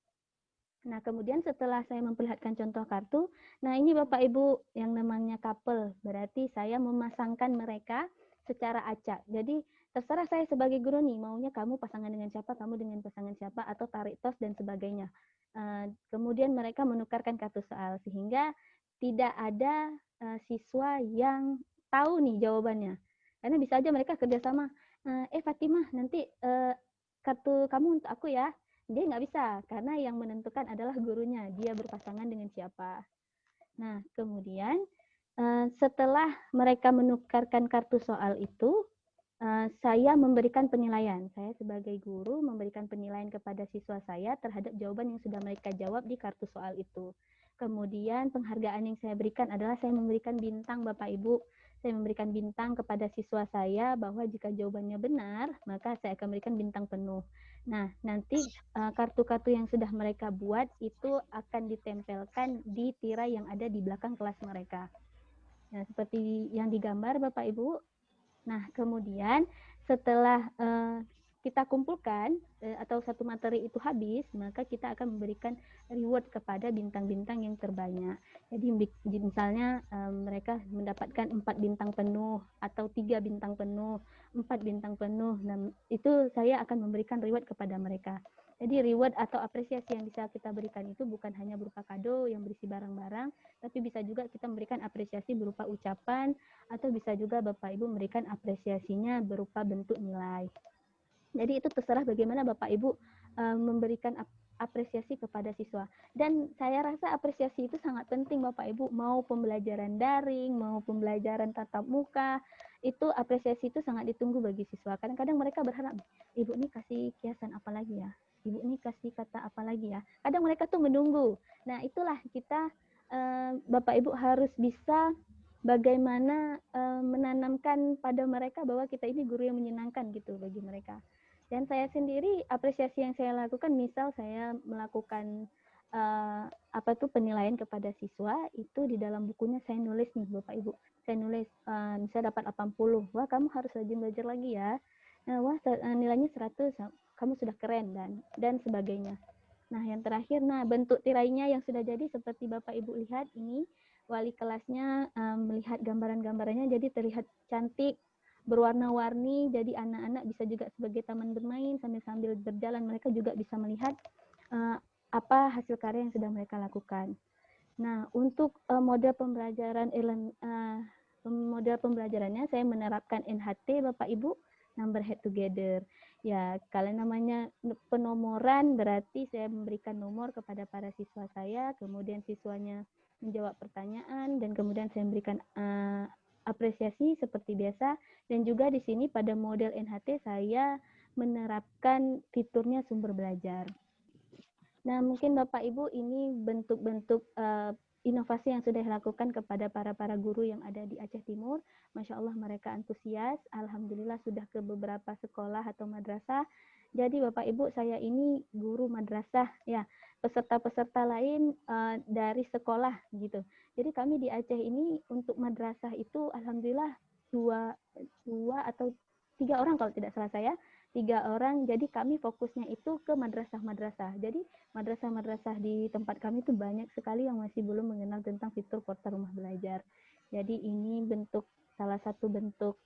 Nah, kemudian setelah saya memperlihatkan contoh kartu, nah ini Bapak Ibu yang namanya couple, berarti saya memasangkan mereka secara acak. Jadi terserah saya sebagai guru nih, maunya kamu pasangan dengan siapa, kamu dengan pasangan siapa, atau tarik tos dan sebagainya. Kemudian mereka menukarkan kartu soal, sehingga tidak ada siswa yang tahu nih jawabannya. Karena bisa aja mereka kerjasama, Fatimah, nanti kartu kamu untuk aku ya. Dia nggak bisa, karena yang menentukan adalah gurunya, dia berpasangan dengan siapa. Nah, kemudian setelah mereka menukarkan kartu soal itu, saya memberikan penilaian. Saya sebagai guru memberikan penilaian kepada siswa saya terhadap jawaban yang sudah mereka jawab di kartu soal itu. Kemudian penghargaan yang saya berikan adalah saya memberikan bintang Bapak Ibu. Saya memberikan bintang kepada siswa saya bahwa jika jawabannya benar, maka saya akan berikan bintang penuh. Nah, nanti kartu-kartu yang sudah mereka buat itu akan ditempelkan di tirai yang ada di belakang kelas mereka. Nah, seperti yang digambar Bapak Ibu. Nah, kemudian setelah kita kumpulkan atau satu materi itu habis, maka kita akan memberikan reward kepada bintang-bintang yang terbanyak. Jadi misalnya mereka mendapatkan 4 bintang penuh atau 3 bintang penuh, 4 bintang penuh. Nah, itu saya akan memberikan reward kepada mereka. Jadi reward atau apresiasi yang bisa kita berikan itu bukan hanya berupa kado yang berisi barang-barang, tapi bisa juga kita memberikan apresiasi berupa ucapan, atau bisa juga Bapak Ibu memberikan apresiasinya berupa bentuk nilai. Jadi itu terserah bagaimana Bapak Ibu memberikan apresiasi kepada siswa. Dan saya rasa apresiasi itu sangat penting Bapak Ibu, mau pembelajaran daring, mau pembelajaran tatap muka, itu apresiasi itu sangat ditunggu bagi siswa. Kadang-kadang mereka berharap, Ibu ini kasih kiasan apa lagi ya? Ibu ini kasih kata apa lagi ya? Kadang mereka tuh menunggu. Nah, itulah kita Bapak Ibu harus bisa bagaimana menanamkan pada mereka bahwa kita ini guru yang menyenangkan gitu bagi mereka. Dan saya sendiri apresiasi yang saya lakukan, misal saya melakukan penilaian kepada siswa, itu di dalam bukunya saya nulis nih Bapak Ibu. Saya nulis misalnya dapat 80. Wah, kamu harus rajin belajar lagi ya. Wah, nilainya 100. Kamu sudah keren dan sebagainya. Nah, yang terakhir, bentuk tirainya yang sudah jadi seperti Bapak Ibu lihat ini, wali kelasnya melihat gambaran-gambarannya jadi terlihat cantik, berwarna-warni, jadi anak-anak bisa juga sebagai taman bermain sambil berjalan, mereka juga bisa melihat apa hasil karya yang sudah mereka lakukan. Nah, untuk model pembelajarannya saya menerapkan NHT Bapak Ibu, number head together. Ya, kalau namanya penomoran berarti saya memberikan nomor kepada para siswa saya, kemudian siswanya menjawab pertanyaan, dan kemudian saya memberikan apresiasi seperti biasa. Dan juga di sini pada model NHT saya menerapkan fiturnya sumber belajar. Nah, mungkin Bapak Ibu ini bentuk-bentuk inovasi yang sudah dilakukan kepada para guru yang ada di Aceh Timur. Masya Allah mereka antusias, Alhamdulillah sudah ke beberapa sekolah atau madrasah. Jadi Bapak Ibu, saya ini guru madrasah, ya, peserta-peserta lain dari sekolah gitu. Jadi kami di Aceh ini untuk madrasah itu Alhamdulillah dua atau 3 orang kalau tidak salah saya, 3 orang. Jadi kami fokusnya itu ke madrasah-madrasah. Jadi madrasah-madrasah di tempat kami itu banyak sekali yang masih belum mengenal tentang fitur portal rumah belajar. Jadi ini salah satu bentuk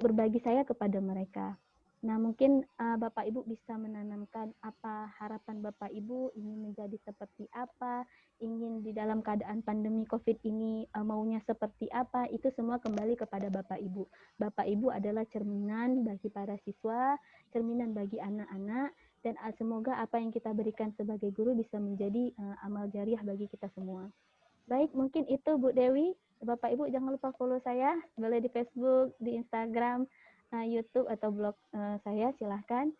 berbagi saya kepada mereka. Nah, mungkin Bapak Ibu bisa menanamkan apa harapan Bapak Ibu ingin menjadi seperti apa, ingin di dalam keadaan pandemi COVID ini maunya seperti apa, itu semua kembali kepada Bapak Ibu. Bapak Ibu adalah cerminan bagi para siswa, cerminan bagi anak-anak, dan semoga apa yang kita berikan sebagai guru bisa menjadi amal jariah bagi kita semua. Baik, mungkin itu Bu Dewi. Bapak Ibu jangan lupa follow saya, boleh di Facebook, di Instagram, YouTube atau blog saya, silahkan.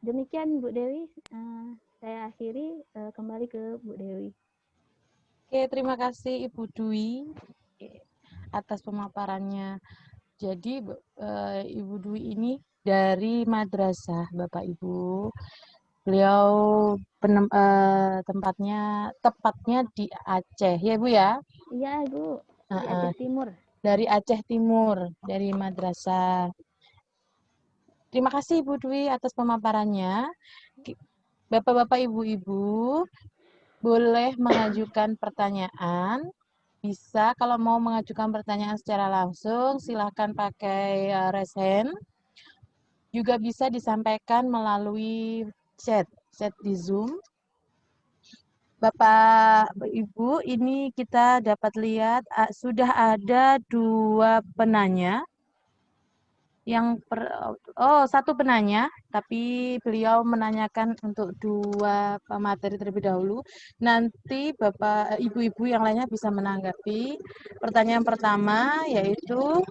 Demikian Bu Dewi, saya akhiri, kembali ke Bu Dewi. Oke, terima kasih Ibu Dwi atas pemaparannya. Jadi Ibu Dwi ini dari madrasah Bapak Ibu. Beliau tepatnya di Aceh, ya Bu ya? Iya Bu, di Aceh Timur. Dari Aceh Timur, dari madrasah. Terima kasih Ibu Dwi atas pemaparannya. Bapak-bapak, ibu-ibu boleh mengajukan pertanyaan. Bisa kalau mau mengajukan pertanyaan secara langsung, silahkan pakai raise hand. Juga bisa disampaikan melalui chat di Zoom. Bapak, Ibu, ini kita dapat lihat sudah ada 2 penanya. Satu penanya, tapi beliau menanyakan untuk 2 materi terlebih dahulu. Nanti Bapak, Ibu-ibu yang lainnya bisa menanggapi. Pertanyaan pertama yaitu,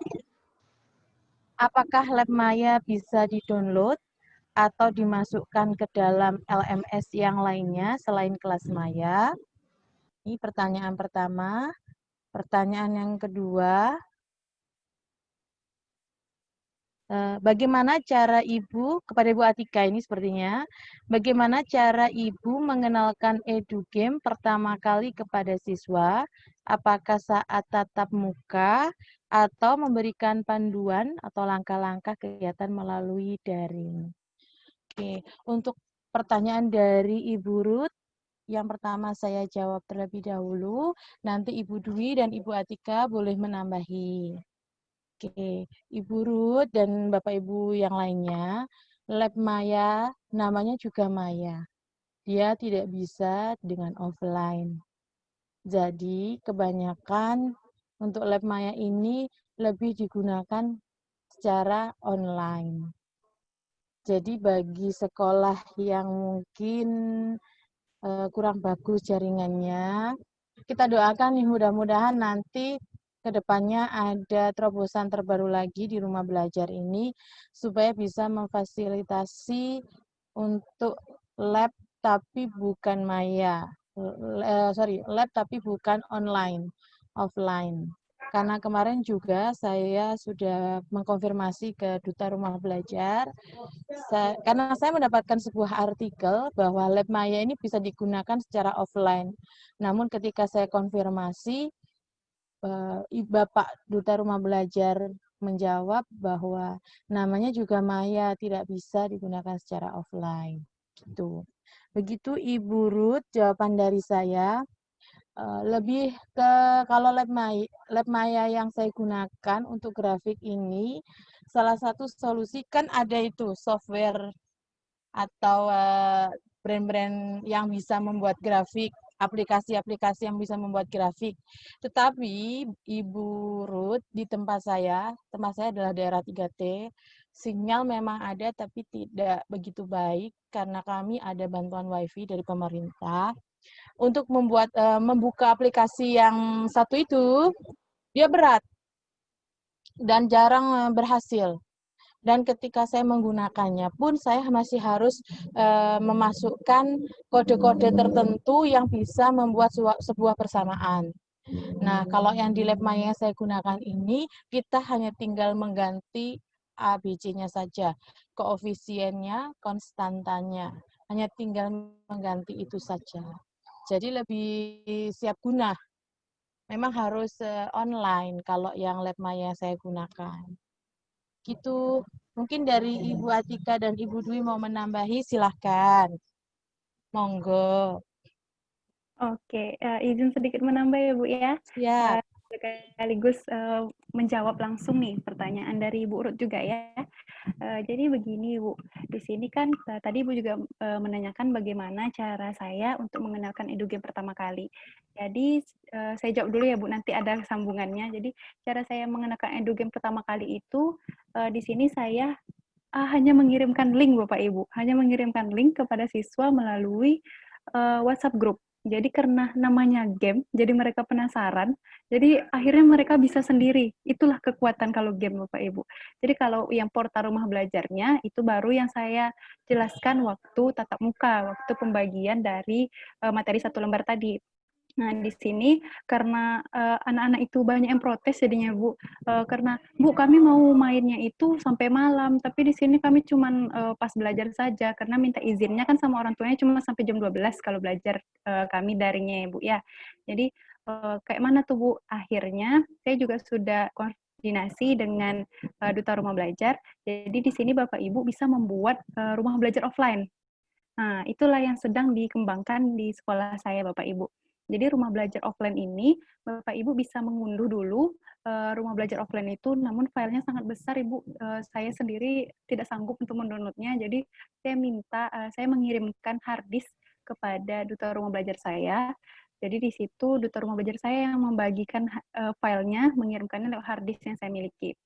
apakah LabMaya bisa di-download atau dimasukkan ke dalam LMS yang lainnya selain kelas Maya? Ini pertanyaan pertama. Pertanyaan yang kedua, bagaimana cara Ibu, kepada Ibu Atika ini sepertinya, bagaimana cara Ibu mengenalkan EduGame pertama kali kepada siswa? Apakah saat tatap muka atau memberikan panduan atau langkah-langkah kegiatan melalui daring? Oke, untuk pertanyaan dari Ibu Ruth, yang pertama saya jawab terlebih dahulu, nanti Ibu Dwi dan Ibu Atika boleh menambahi. Oke, Ibu Ruth dan Bapak Ibu yang lainnya, Lab Maya namanya juga Maya. Dia tidak bisa dengan offline. Jadi kebanyakan untuk Lab Maya ini lebih digunakan secara online. Jadi bagi sekolah yang mungkin kurang bagus jaringannya, kita doakan nih mudah-mudahan nanti kedepannya ada terobosan terbaru lagi di rumah belajar ini supaya bisa memfasilitasi untuk lab tapi bukan maya, lab tapi bukan online, offline. Karena kemarin juga saya sudah mengkonfirmasi ke Duta Rumah Belajar, karena saya mendapatkan sebuah artikel bahwa Lab Maya ini bisa digunakan secara offline. Namun ketika saya konfirmasi, Bapak Duta Rumah Belajar menjawab bahwa namanya juga Maya, tidak bisa digunakan secara offline. Gitu. Begitu Ibu Ruth, jawaban dari saya. Lebih ke kalau Lab Maya yang saya gunakan untuk grafik ini, salah satu solusi kan ada itu software atau brand-brand yang bisa membuat grafik, aplikasi-aplikasi yang bisa membuat grafik. Tetapi Ibu Ruth, di tempat saya adalah daerah 3T, sinyal memang ada tapi tidak begitu baik karena kami ada bantuan WiFi dari pemerintah. Untuk membuka aplikasi yang satu itu, dia berat dan jarang berhasil. Dan ketika saya menggunakannya pun saya masih harus memasukkan kode-kode tertentu yang bisa membuat sebuah persamaan. Nah, kalau yang di Lab Maya saya gunakan ini, kita hanya tinggal mengganti ABC-nya saja. Koefisiennya, konstantanya. Hanya tinggal mengganti itu saja. Jadi lebih siap guna. Memang harus online kalau yang Lab Maya saya gunakan. Gitu. Mungkin dari Ibu Atika dan Ibu Dwi mau menambahi, silahkan. Monggo. Oke, izin sedikit menambah ya Bu ya. Siap. Sekaligus menjawab langsung nih pertanyaan dari Bu Ruth juga ya. Jadi begini Bu, di sini kan tadi Ibu juga menanyakan bagaimana cara saya untuk mengenalkan EduGame pertama kali. Jadi saya jawab dulu ya Bu, nanti ada sambungannya. Jadi cara saya mengenalkan EduGame pertama kali itu di sini saya hanya mengirimkan link Bapak Ibu, hanya mengirimkan link kepada siswa melalui WhatsApp group. Jadi karena namanya game, jadi mereka penasaran. Jadi akhirnya mereka bisa sendiri. Itulah kekuatan kalau game Bapak Ibu. Jadi kalau yang portal rumah belajarnya itu baru yang saya jelaskan waktu tatap muka, waktu pembagian dari materi 1 lembar tadi. Nah, di sini karena anak-anak itu banyak yang protes jadinya Bu, karena Bu kami mau mainnya itu sampai malam, tapi di sini kami cuman pas belajar saja karena minta izinnya kan sama orang tuanya cuma sampai jam 12 kalau belajar kami daringnya ya Bu ya. Jadi kayak mana tuh Bu? Akhirnya saya juga sudah koordinasi dengan Duta Rumah Belajar. Jadi di sini Bapak Ibu bisa membuat rumah belajar offline. Nah, itulah yang sedang dikembangkan di sekolah saya, Bapak Ibu. Jadi rumah belajar offline ini, Bapak Ibu bisa mengunduh dulu rumah belajar offline itu, namun filenya sangat besar, Ibu. Saya sendiri tidak sanggup untuk mendownloadnya, jadi saya mengirimkan hard disk kepada duta rumah belajar saya. Jadi di situ duta rumah belajar saya yang membagikan filenya, mengirimkannya lewat hard disk yang saya miliki.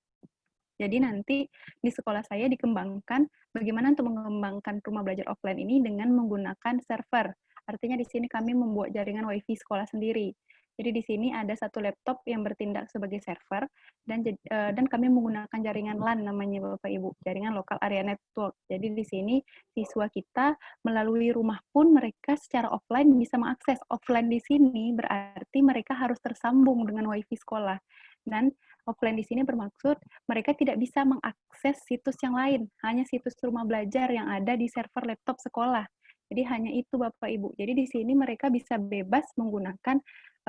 Jadi nanti di sekolah saya dikembangkan bagaimana untuk mengembangkan rumah belajar offline ini dengan menggunakan server. Artinya di sini kami membuat jaringan WiFi sekolah sendiri. Jadi di sini ada satu laptop yang bertindak sebagai server dan kami menggunakan jaringan LAN namanya Bapak Ibu, jaringan local area network. Jadi di sini siswa kita melalui rumah pun mereka secara offline bisa mengakses. Offline di sini berarti mereka harus tersambung dengan WiFi sekolah. Dan offline di sini bermaksud mereka tidak bisa mengakses situs yang lain, hanya situs rumah belajar yang ada di server laptop sekolah. Jadi hanya itu Bapak Ibu. Jadi di sini mereka bisa bebas menggunakan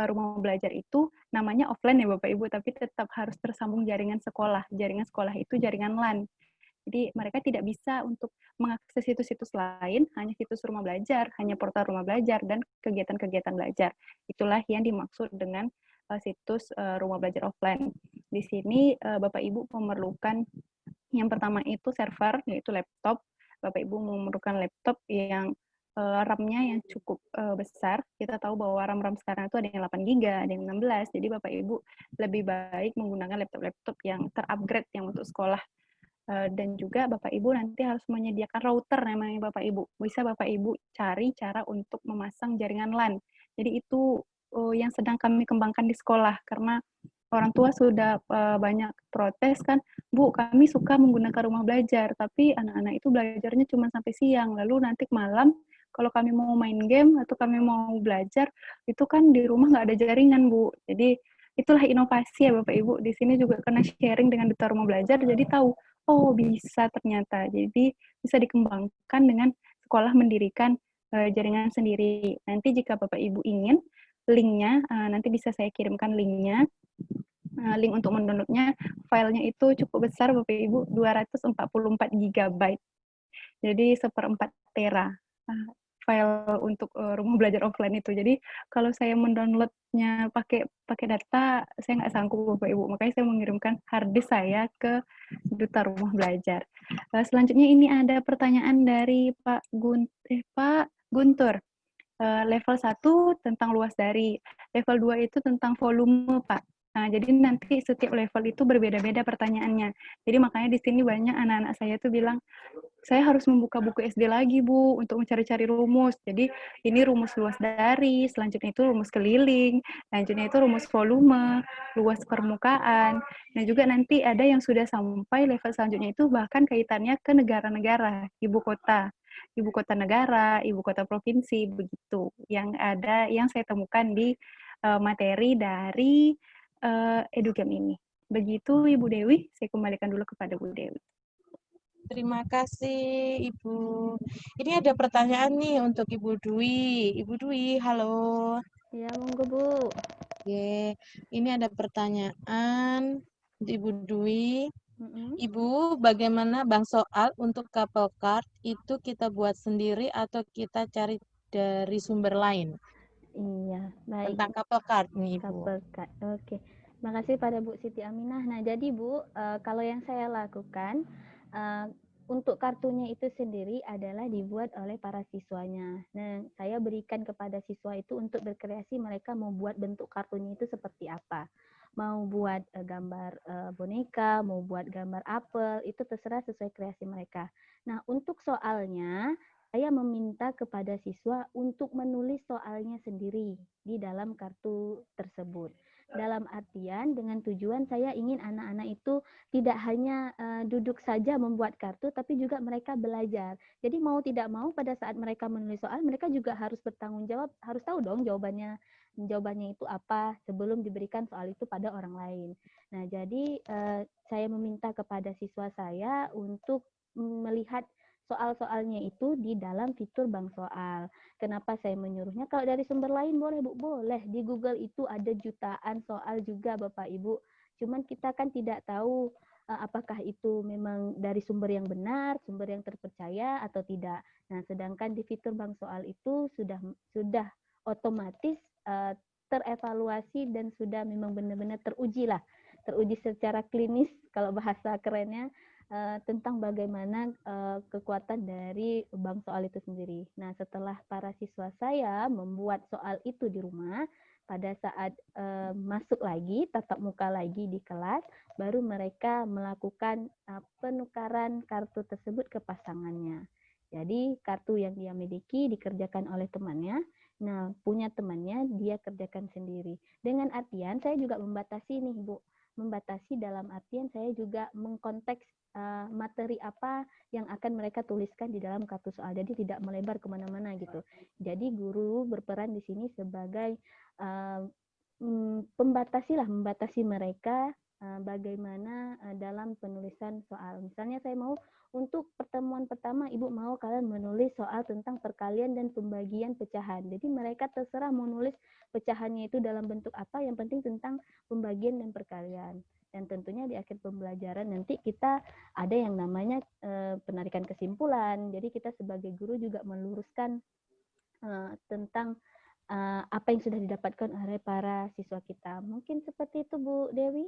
rumah belajar itu namanya offline ya Bapak Ibu, tapi tetap harus tersambung jaringan sekolah. Jaringan sekolah itu jaringan LAN. Jadi mereka tidak bisa untuk mengakses situs-situs lain, hanya situs rumah belajar, hanya portal rumah belajar, dan kegiatan-kegiatan belajar. Itulah yang dimaksud dengan situs rumah belajar offline. Di sini Bapak Ibu memerlukan yang pertama itu server, yaitu laptop. Bapak Ibu memerlukan laptop yang RAM-nya yang cukup besar. Kita tahu bahwa RAM-RAM sekarang itu ada yang 8 GB, ada yang 16. Jadi Bapak Ibu lebih baik menggunakan laptop-laptop yang terupgrade yang untuk sekolah. Dan juga Bapak Ibu nanti harus menyediakan router namanya Bapak Ibu. Bisa Bapak Ibu cari cara untuk memasang jaringan LAN. Jadi itu yang sedang kami kembangkan di sekolah karena orang tua sudah banyak protes kan, Bu, kami suka menggunakan rumah belajar, tapi anak-anak itu belajarnya cuma sampai siang, lalu nanti malam kalau kami mau main game atau kami mau belajar, itu kan di rumah nggak ada jaringan, Bu. Jadi itulah inovasi ya Bapak Ibu. Di sini juga kena sharing dengan duta rumah belajar, jadi tahu, oh bisa ternyata. Jadi bisa dikembangkan dengan sekolah mendirikan jaringan sendiri. Nanti jika Bapak Ibu ingin, linknya, nanti bisa saya kirimkan linknya. Link untuk mendownloadnya, filenya itu cukup besar Bapak Ibu, 244 GB. Jadi 1/4 tera file untuk rumah belajar offline itu. Jadi kalau saya mendownloadnya pakai data, saya nggak sanggup Bapak Ibu. Makanya saya mengirimkan hard disk saya ke duta rumah belajar. Selanjutnya ini ada pertanyaan dari Pak Guntur. Level 1 tentang luas dari, level 2 itu tentang volume, Pak. Nah, jadi nanti setiap level itu berbeda-beda pertanyaannya. Jadi makanya di sini banyak anak-anak saya tuh bilang, saya harus membuka buku SD lagi, Bu, untuk mencari-cari rumus. Jadi ini rumus luas dari, selanjutnya itu rumus keliling, selanjutnya itu rumus volume, luas permukaan. Nah, juga nanti ada yang sudah sampai level selanjutnya itu bahkan kaitannya ke negara-negara, ibu kota negara, ibu kota provinsi, begitu. Yang ada, yang saya temukan di materi dari Edugam ini. Begitu Ibu Dewi, saya kembalikan dulu kepada Bu Dewi. Terima kasih, Ibu. Ini ada pertanyaan nih untuk Ibu Dwi. Ibu Dwi, halo. Ya, monggo Bu. Oke, ini ada pertanyaan untuk Ibu Dwi. Ibu, bagaimana Bang soal untuk couple card itu kita buat sendiri atau kita cari dari sumber lain? Iya, baik. Tentang couple card nih, Ibu. Couple card. Oke. Makasih pada Bu Siti Aminah. Nah, jadi Bu, kalau yang saya lakukan untuk kartunya itu sendiri adalah dibuat oleh para siswanya. Nah, saya berikan kepada siswa itu untuk berkreasi mereka mau buat bentuk kartunya itu seperti apa. Mau buat gambar boneka, mau buat gambar apel, itu terserah sesuai kreasi mereka. Nah, untuk soalnya, saya meminta kepada siswa untuk menulis soalnya sendiri di dalam kartu tersebut. Dalam artian dengan tujuan saya ingin anak-anak itu tidak hanya duduk saja membuat kartu, tapi juga mereka belajar. Jadi mau tidak mau pada saat mereka menulis soal, mereka juga harus bertanggung jawab, harus tahu dong jawabannya itu apa sebelum diberikan soal itu pada orang lain. Nah, jadi saya meminta kepada siswa saya untuk melihat soal-soalnya itu di dalam fitur Bank Soal. Kenapa saya menyuruhnya? Kalau dari sumber lain boleh, Bu? Boleh. Di Google itu ada jutaan soal juga, Bapak Ibu. Cuman kita kan tidak tahu apakah itu memang dari sumber yang benar, sumber yang terpercaya atau tidak. Nah, sedangkan di fitur bank soal itu sudah otomatis terevaluasi dan sudah memang benar-benar teruji secara klinis kalau bahasa kerennya tentang bagaimana kekuatan dari bank soal itu sendiri. Nah, setelah para siswa saya membuat soal itu di rumah, pada saat masuk lagi, tatap muka lagi di kelas, baru mereka melakukan penukaran kartu tersebut ke pasangannya. Jadi kartu yang dia miliki dikerjakan oleh temannya, nah punya temannya dia kerjakan sendiri. Dengan artian saya juga membatasi nih Bu, membatasi dalam artian saya juga mengkonteks materi apa yang akan mereka tuliskan di dalam kartu soal. Jadi tidak melebar kemana-mana gitu. Jadi guru berperan di sini sebagai membatasi mereka bagaimana dalam penulisan soal. Misalnya saya mau untuk pertemuan pertama Ibu mau kalian menulis soal tentang perkalian dan pembagian pecahan. Jadi mereka terserah mau nulis pecahannya itu dalam bentuk apa, yang penting tentang pembagian dan perkalian. Dan tentunya di akhir pembelajaran nanti kita ada yang namanya penarikan kesimpulan. Jadi kita sebagai guru juga meluruskan tentang apa yang sudah didapatkan oleh para siswa kita. Mungkin seperti itu Bu Dewi.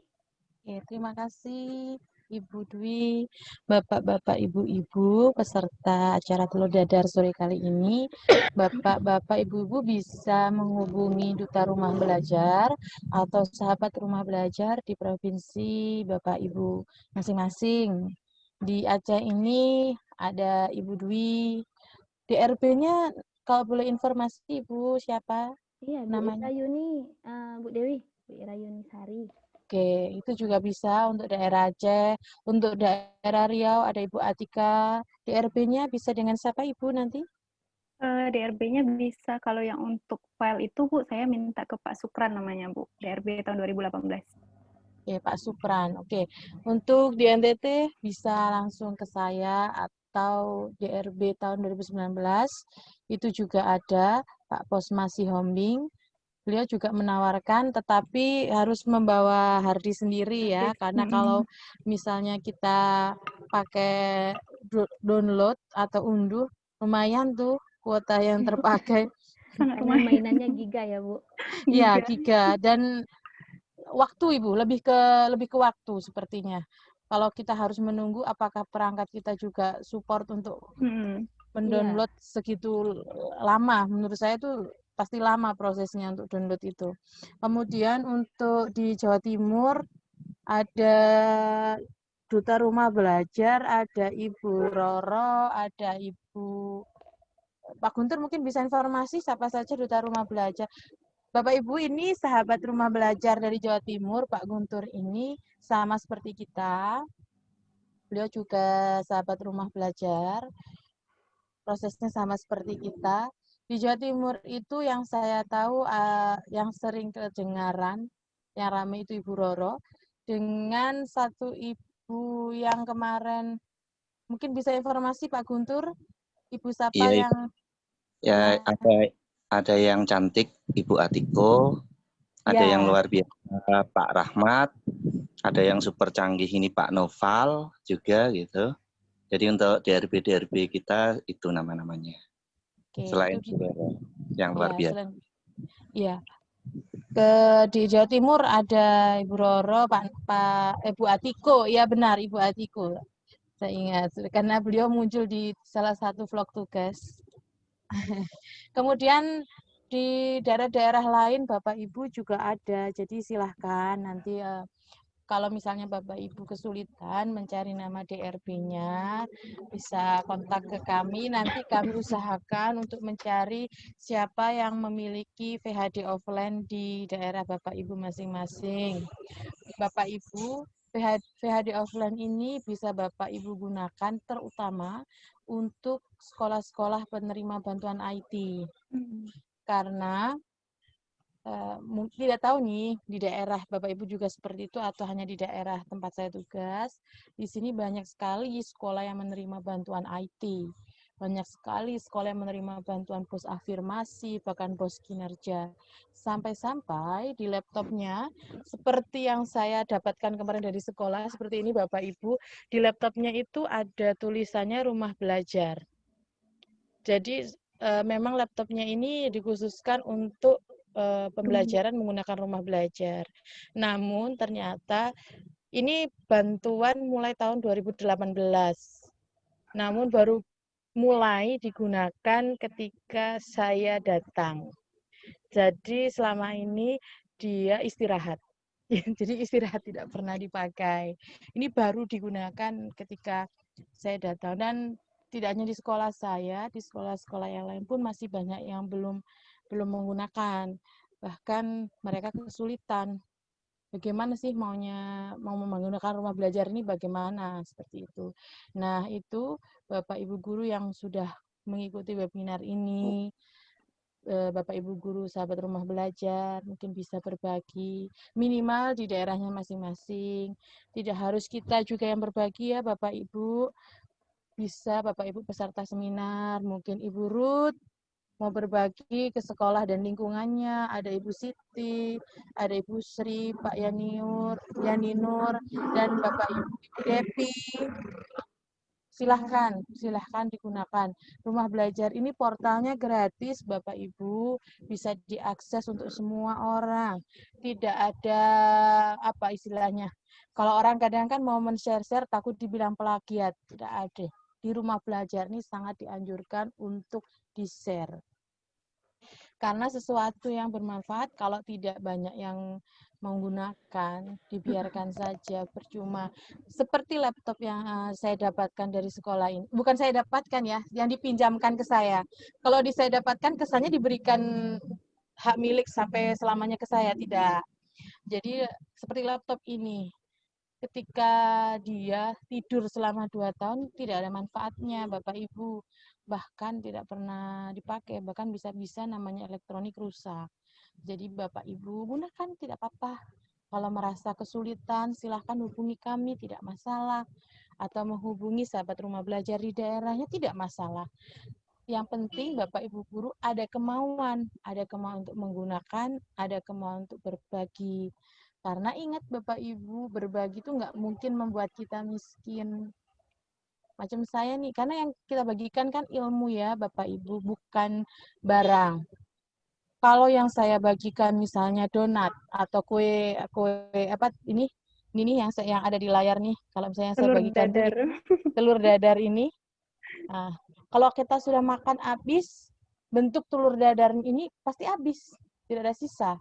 Oke, terima kasih Ibu Dwi, Bapak-bapak, Ibu-ibu peserta acara Telur Dadar sore kali ini. Bapak-bapak, Ibu-ibu bisa menghubungi Duta Rumah Belajar atau sahabat rumah belajar di provinsi Bapak Ibu masing-masing. Di Aceh ini ada Ibu Dwi. DRB-nya kalau boleh informasi Ibu siapa Iya, Bu namanya? Irayuni, Bu Dewi, Bu Irayuni Sari. Oke, itu juga bisa untuk daerah Aceh. Untuk daerah Riau ada Ibu Atika. DRB-nya bisa dengan siapa Ibu nanti? DRB-nya bisa, kalau yang untuk file itu Bu, saya minta ke Pak Sukran namanya Bu, DRB tahun 2018. Oke, Pak Supran. Oke, untuk di NTT bisa langsung ke saya atau DRB tahun 2019. Itu juga ada Pak Posmasi Hombing. Beliau juga menawarkan, tetapi harus membawa hardi sendiri ya, karena kalau misalnya kita pakai download atau unduh, lumayan tuh kuota yang terpakai. Sangat Karena lumayan. mainannya giga ya Bu. Ya, Giga. giga. Dan waktu Ibu, lebih ke waktu sepertinya. Kalau kita harus menunggu, apakah perangkat kita juga support untuk Hmm. Iya. mendownload segitu lama? Menurut saya itu pasti lama prosesnya untuk download itu. Kemudian untuk di Jawa Timur ada Duta Rumah Belajar, ada Ibu Roro, ada Ibu Pak Guntur, mungkin bisa informasi siapa saja Duta Rumah Belajar. Bapak Ibu ini sahabat rumah belajar dari Jawa Timur, Pak Guntur ini sama seperti kita. Beliau juga sahabat rumah belajar. Prosesnya sama seperti kita. Di Jawa Timur itu yang saya tahu yang sering kedengaran, yang ramai itu Ibu Roro, dengan satu ibu yang kemarin, mungkin bisa informasi Pak Guntur, Ibu siapa Iya, yang ya kemarin? ada yang cantik Ibu Atiko, ada yang Ya, luar biasa Pak Rahmat, ada yang super canggih ini Pak Noval juga gitu. Jadi untuk DRB kita itu nama-namanya. oke, Selain itu yang luar ya, biasa. ya. Di Jawa Timur ada Ibu Roro, Ibu Atiko, ya benar Ibu Atiko. Saya ingat karena beliau muncul di salah satu vlog tugas. Kemudian di daerah-daerah lain Bapak Ibu juga ada. Jadi silahkan nanti kalau misalnya Bapak Ibu kesulitan mencari nama DRB-nya, bisa kontak ke kami. Nanti kami usahakan untuk mencari siapa yang memiliki VHD offline di daerah Bapak Ibu masing-masing. Bapak Ibu, VHD offline ini bisa Bapak Ibu gunakan terutama untuk sekolah-sekolah penerima bantuan IT. Karena tidak tahu nih di daerah Bapak Ibu juga seperti itu atau hanya di daerah tempat saya tugas. Di sini banyak sekali sekolah yang menerima bantuan IT. Banyak sekali sekolah yang menerima bantuan pos afirmasi, bahkan pos kinerja. Sampai-sampai di laptopnya, seperti yang saya dapatkan kemarin dari sekolah, seperti ini Bapak Ibu, di laptopnya itu ada tulisannya rumah belajar. Jadi memang laptopnya ini dikhususkan untuk pembelajaran menggunakan rumah belajar. Namun ternyata ini bantuan mulai tahun 2018. Namun baru mulai digunakan ketika saya datang. Jadi selama ini dia istirahat. Jadi istirahat tidak pernah dipakai. Ini baru digunakan ketika saya datang, dan tidak hanya di sekolah saya, di sekolah-sekolah yang lain pun masih banyak yang belum menggunakan. Bahkan mereka kesulitan. Bagaimana sih mau menggunakan rumah belajar ini, bagaimana seperti itu. Nah, itu Bapak Ibu guru yang sudah mengikuti webinar ini, Bapak Ibu guru sahabat rumah belajar mungkin bisa berbagi minimal di daerahnya masing-masing. Tidak harus kita juga yang berbagi ya Bapak Ibu. Bisa Bapak Ibu peserta seminar, mungkin Ibu Ruth mau berbagi ke sekolah dan lingkungannya, ada Ibu Siti, ada Ibu Sri, Pak Yaninur, dan Bapak Ibu Depi. Silahkan digunakan. Rumah belajar ini portalnya gratis, Bapak Ibu, bisa diakses untuk semua orang. Tidak ada apa istilahnya. Kalau orang kadang kan mau men-share-share takut dibilang plagiat, tidak ada. Di rumah belajar ini sangat dianjurkan untuk di-share. Karena sesuatu yang bermanfaat kalau tidak banyak yang menggunakan, dibiarkan saja percuma. Seperti laptop yang saya dapatkan dari sekolah ini. Bukan saya dapatkan ya, yang dipinjamkan ke saya. Kalau saya dapatkan, kesannya diberikan hak milik sampai selamanya ke saya, tidak. Jadi seperti laptop ini, ketika dia tidur selama 2 tahun, tidak ada manfaatnya, Bapak Ibu. Bahkan tidak pernah dipakai, bahkan bisa-bisa namanya elektronik rusak. Jadi Bapak Ibu gunakan, tidak apa-apa. Kalau merasa kesulitan, silahkan hubungi kami, tidak masalah. Atau menghubungi sahabat rumah belajar di daerahnya, tidak masalah. Yang penting Bapak Ibu guru ada kemauan untuk menggunakan, ada kemauan untuk berbagi. Karena ingat Bapak Ibu, berbagi itu nggak mungkin membuat kita miskin. Macam saya nih, karena yang kita bagikan kan ilmu ya Bapak Ibu, bukan barang. Kalau yang saya bagikan misalnya donat atau kue apa ini yang ada di layar nih. Kalau misalnya saya Telur bagikan dadar. telur dadar ini, nah, kalau kita sudah makan habis, bentuk telur dadar ini pasti habis, tidak ada sisa.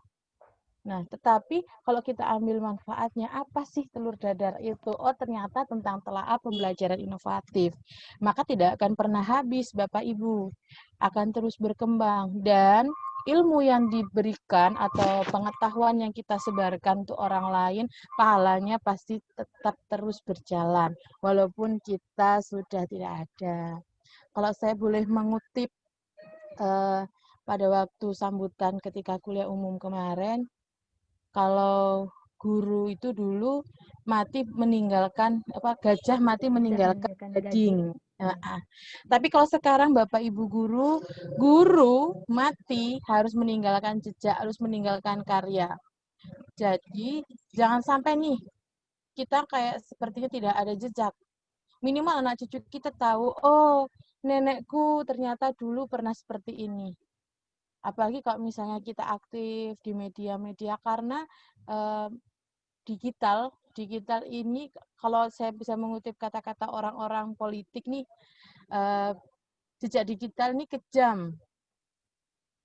Nah, tetapi kalau kita ambil manfaatnya, apa sih telur dadar itu? Oh, ternyata tentang telaah pembelajaran inovatif. Maka tidak akan pernah habis, Bapak Ibu. Akan terus berkembang. Dan ilmu yang diberikan atau pengetahuan yang kita sebarkan untuk orang lain, pahalanya pasti tetap terus berjalan. Walaupun kita sudah tidak ada. Kalau saya boleh mengutip pada waktu sambutan ketika kuliah umum kemarin, kalau guru itu dulu gajah mati meninggalkan gading. Tapi kalau sekarang Bapak Ibu guru mati harus meninggalkan jejak, harus meninggalkan karya. Jadi jangan sampai nih kita kayak sepertinya tidak ada jejak. Minimal anak cucu kita tahu, oh nenekku ternyata dulu pernah seperti ini. Apalagi kalau misalnya kita aktif di media-media, karena digital ini, kalau saya bisa mengutip kata-kata orang-orang politik nih, jejak digital ini kejam.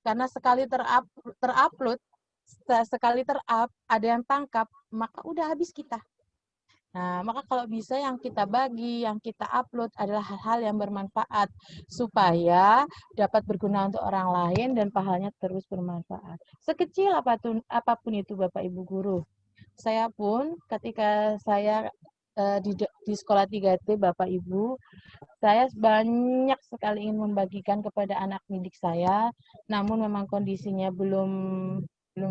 Karena sekali terupload, sekali ada yang tangkap, maka udah habis kita. Nah, maka kalau bisa yang kita bagi, yang kita upload adalah hal-hal yang bermanfaat supaya dapat berguna untuk orang lain dan pahalanya terus bermanfaat. Sekecil apapun itu Bapak Ibu guru. Saya pun ketika saya di sekolah 3T Bapak Ibu, saya banyak sekali ingin membagikan kepada anak didik saya, namun memang kondisinya belum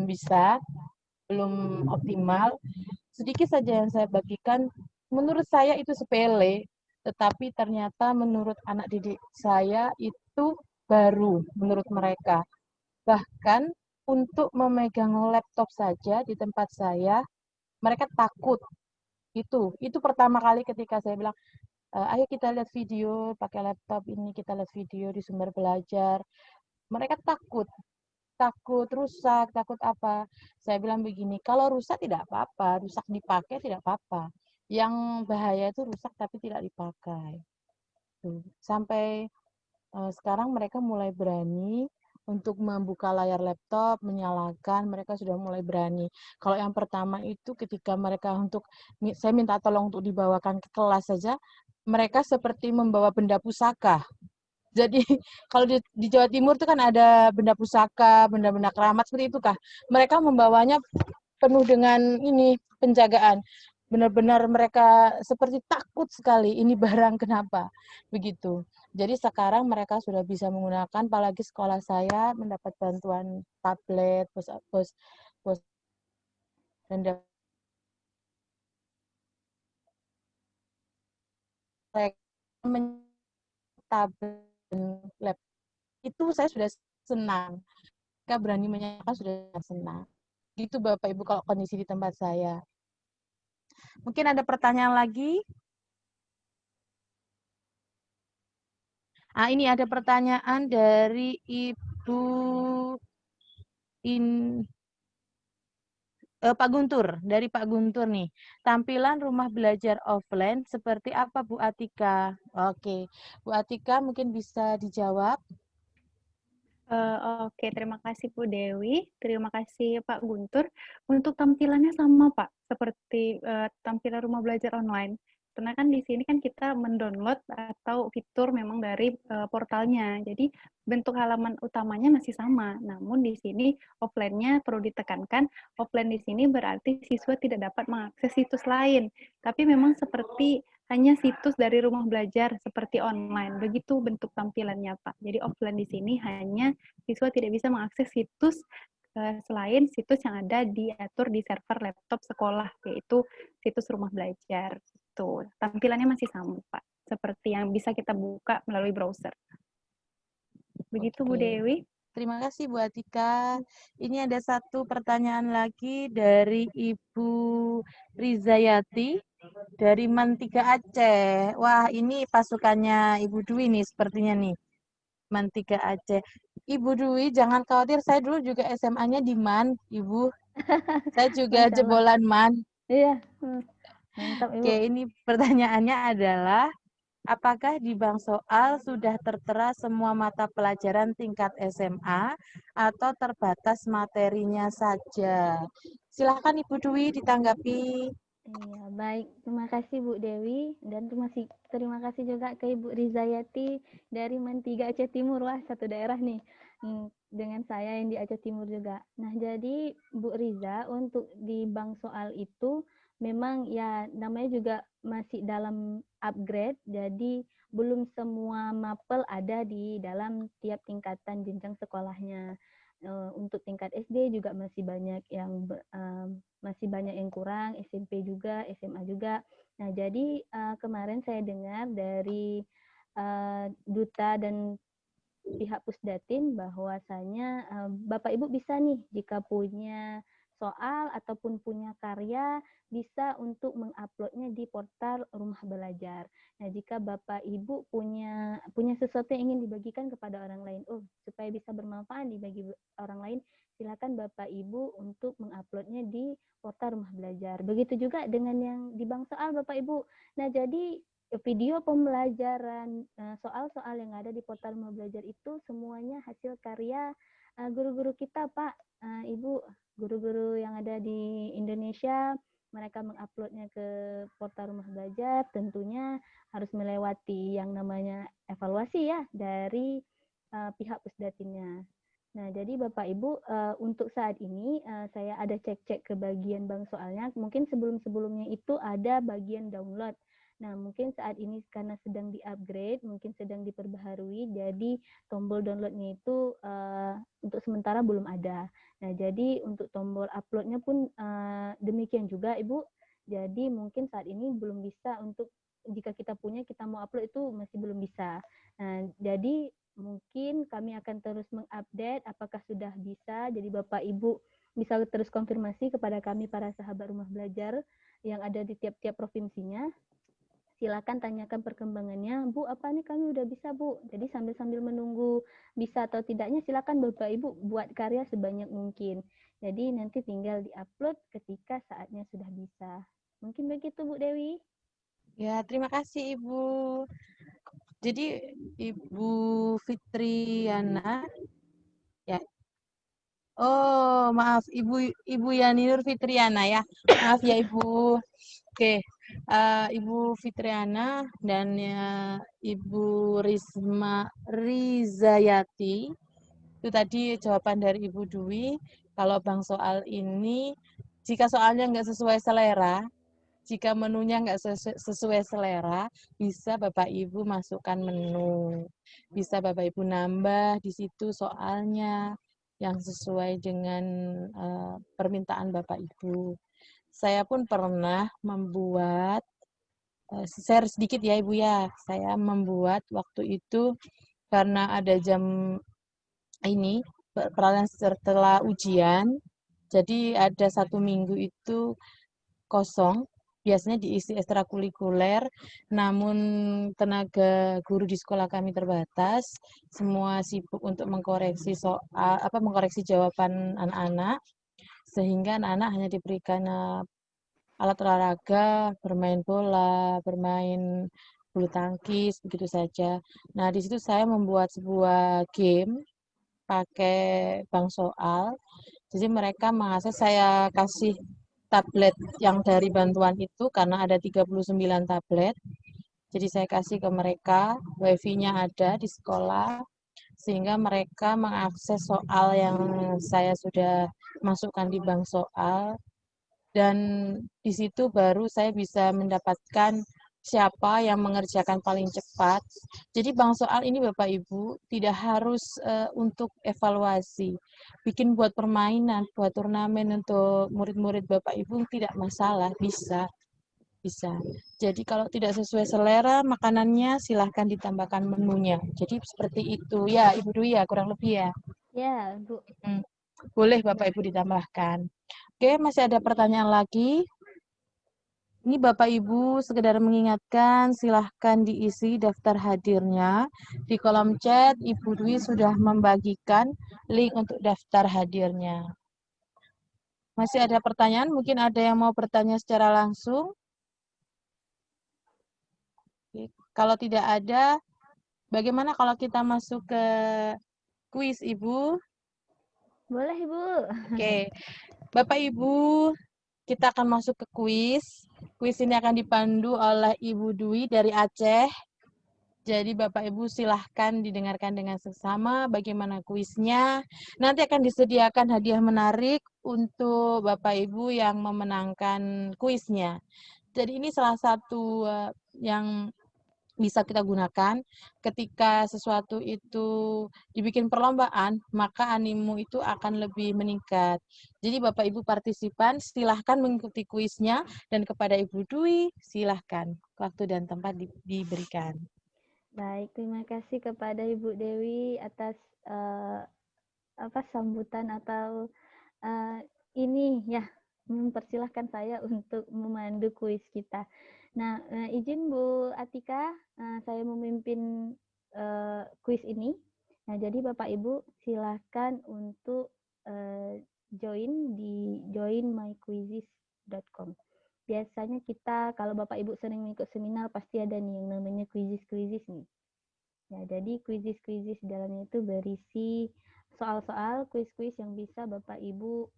bisa, belum optimal. Sedikit saja yang saya bagikan, menurut saya itu sepele, tetapi ternyata menurut anak didik saya itu baru menurut mereka. Bahkan untuk memegang laptop saja di tempat saya, mereka takut. Itu pertama kali ketika saya bilang, ayo kita lihat video pakai laptop ini, kita lihat video di sumber belajar. Mereka takut rusak, takut apa. Saya bilang begini, kalau rusak tidak apa-apa, rusak dipakai tidak apa-apa. Yang bahaya itu rusak tapi tidak dipakai. Tuh. Sampai sekarang mereka mulai berani untuk membuka layar laptop, menyalakan, mereka sudah mulai berani. Kalau yang pertama itu ketika mereka saya minta tolong untuk dibawakan ke kelas saja, mereka seperti membawa benda pusaka. Jadi kalau di Jawa Timur itu kan ada benda pusaka, benda-benda keramat seperti itu kah? Mereka membawanya penuh dengan ini penjagaan. Benar-benar mereka seperti takut sekali ini barang kenapa begitu. Jadi sekarang mereka sudah bisa menggunakan, apalagi sekolah saya mendapat bantuan tablet, pos dan tablet lab itu saya sudah senang. Mereka berani menyapa sudah senang. Gitu Bapak Ibu kalau kondisi di tempat saya. Mungkin ada pertanyaan lagi? Ini ada pertanyaan dari Ibu Pak Guntur, dari Pak Guntur nih. Tampilan rumah belajar offline seperti apa Bu Atika? Oke, Bu Atika mungkin bisa dijawab. Oke, terima kasih Bu Dewi, terima kasih Pak Guntur. Untuk tampilannya sama Pak, seperti tampilan rumah belajar online. Karena kan di sini kan kita mendownload atau fitur memang dari portalnya. Jadi bentuk halaman utamanya masih sama. Namun di sini offline-nya perlu ditekankan. Offline di sini berarti siswa tidak dapat mengakses situs lain. Tapi memang seperti hanya situs dari rumah belajar seperti online. Begitu bentuk tampilannya Pak. Jadi offline di sini hanya siswa tidak bisa mengakses situs selain situs yang ada diatur di server laptop sekolah, yaitu situs rumah belajar. Tuh, tampilannya masih sama, Pak. Seperti yang bisa kita buka melalui browser. Begitu, Bu Oke. Dewi. Terima kasih Bu Atika. Ini ada satu pertanyaan lagi dari Ibu Rizayati dari Mantiga Aceh. Wah, ini pasukannya Ibu Dwi nih sepertinya nih. Mantiga Aceh. Ibu Dwi, jangan khawatir, saya dulu juga SMA-nya di MAN, Ibu. Saya juga Masya Allah. jebolan MAN. Iya, mantap Ibu. Oke, ini pertanyaannya adalah, apakah di bank soal sudah tertera semua mata pelajaran tingkat SMA atau terbatas materinya saja? Silahkan Ibu Dwi ditanggapi. Iya, baik. Terima kasih Bu Dewi dan terima kasih juga ke Ibu Rizayati dari Mantiga Aceh Timur. Wah, satu daerah nih. Dengan saya yang di Aceh Timur juga. Nah, jadi Bu Riza untuk di bank soal itu memang ya namanya juga masih dalam upgrade. Jadi belum semua mapel ada di dalam tiap tingkatan jenjang sekolahnya. Untuk tingkat SD juga masih banyak yang kurang, SMP juga, SMA juga. Nah, jadi kemarin saya dengar dari duta dan pihak Pusdatin bahwasanya Bapak Ibu bisa nih jika punya soal ataupun punya karya bisa untuk menguploadnya di portal Rumah Belajar. Nah, jika Bapak Ibu punya sesuatu yang ingin dibagikan kepada orang lain, supaya bisa bermanfaat dibagi orang lain, silakan Bapak Ibu untuk menguploadnya di portal Rumah Belajar. Begitu juga dengan yang di bank soal Bapak Ibu. Nah, jadi video pembelajaran soal-soal yang ada di portal Rumah Belajar itu semuanya hasil karya guru-guru kita, Pak, Ibu, guru-guru yang ada di Indonesia. Mereka menguploadnya ke portal Rumah Belajar, tentunya harus melewati yang namanya evaluasi ya dari pihak Pusdatinnya. Nah, jadi Bapak Ibu, untuk saat ini saya ada cek-cek ke bagian bank soalnya. Mungkin sebelum-sebelumnya itu ada bagian download. Nah, mungkin saat ini karena sedang di-upgrade, mungkin sedang diperbaharui, jadi tombol downloadnya itu untuk sementara belum ada. Nah, jadi untuk tombol uploadnya pun demikian juga, Ibu. Jadi mungkin saat ini belum bisa untuk jika kita punya, kita mau upload itu masih belum bisa. Nah, jadi mungkin kami akan terus mengupdate apakah sudah bisa. Jadi Bapak Ibu bisa terus konfirmasi kepada kami para sahabat Rumah Belajar yang ada di tiap-tiap provinsinya. silakan tanyakan perkembangannya. Bu, apa nih kami udah bisa, Bu? Jadi sambil menunggu bisa atau tidaknya, silakan Bapak Ibu buat karya sebanyak mungkin. Jadi nanti tinggal diupload ketika saatnya sudah bisa. Mungkin begitu Bu Dewi. Ya, terima kasih Ibu. Jadi Ibu Fitriana, ya. Oh, maaf Ibu Yani Nur Fitriana ya. Maaf ya Ibu. Oke, Ibu Fitriana dan ya, Ibu Risma Rizayati. Itu tadi jawaban dari Ibu Dwi. Kalau Bang soal ini, jika soalnya nggak sesuai selera, jika menunya nggak sesuai selera, bisa Bapak Ibu masukkan menu. Bisa Bapak Ibu nambah di situ soalnya yang sesuai dengan permintaan Bapak Ibu. Saya pun pernah membuat, share sedikit ya Ibu ya, saya membuat waktu itu karena ada jam ini, peralihan setelah ujian, jadi ada 1 minggu itu kosong, biasanya diisi ekstrakurikuler, namun tenaga guru di sekolah kami terbatas, semua sibuk untuk mengkoreksi soal, mengkoreksi jawaban anak-anak, sehingga anak-anak hanya diberikan alat olahraga, bermain bola, bermain bulu tangkis, begitu saja. Nah, di situ saya membuat sebuah game pakai bank soal. Jadi mereka mengakses, saya kasih tablet yang dari bantuan itu karena ada 39 tablet. Jadi saya kasih ke mereka, wifi-nya ada di sekolah, sehingga mereka mengakses soal yang saya sudah masukkan di bank soal, dan di situ baru saya bisa mendapatkan siapa yang mengerjakan paling cepat. Jadi bank soal ini Bapak Ibu tidak harus untuk evaluasi. Bikin buat permainan, buat turnamen untuk murid-murid Bapak Ibu tidak masalah, bisa. Bisa. Jadi kalau tidak sesuai selera makanannya silahkan ditambahkan menunya. Jadi seperti itu. Ya, Ibu Dwi ya, kurang lebih ya. Ya, Bu. Boleh Bapak Ibu ditambahkan. Oke, masih ada pertanyaan lagi? Ini Bapak Ibu sekedar mengingatkan, silahkan diisi daftar hadirnya. Di kolom chat, Ibu Dwi sudah membagikan link untuk daftar hadirnya. Masih ada pertanyaan? Mungkin ada yang mau bertanya secara langsung? Oke. Kalau tidak ada, bagaimana kalau kita masuk ke kuis, Ibu? Boleh, Ibu. Oke. Bapak Ibu, kita akan masuk ke kuis. Kuis ini akan dipandu oleh Ibu Dwi dari Aceh. Jadi Bapak Ibu silahkan didengarkan dengan seksama bagaimana kuisnya. Nanti akan disediakan hadiah menarik untuk Bapak Ibu yang memenangkan kuisnya. Jadi ini salah satu yang bisa kita gunakan ketika sesuatu itu dibikin perlombaan, maka animo itu akan lebih meningkat. Jadi Bapak Ibu partisipan silahkan mengikuti kuisnya, dan kepada Ibu Dwi silahkan waktu dan tempat diberikan. Baik, terima kasih kepada Ibu Dewi atas sambutan atau ini ya, mempersilahkan saya untuk memandu kuis kita. Nah, izin Bu Atika, saya memimpin kuis ini. Nah, jadi Bapak Ibu silahkan untuk join di joinmyquizzes.com. Biasanya kita, kalau Bapak Ibu sering ikut seminar, pasti ada nih yang namanya quizzes nih. Ya, jadi quizzes di dalamnya itu berisi soal-soal, kuis-kuis yang bisa Bapak Ibu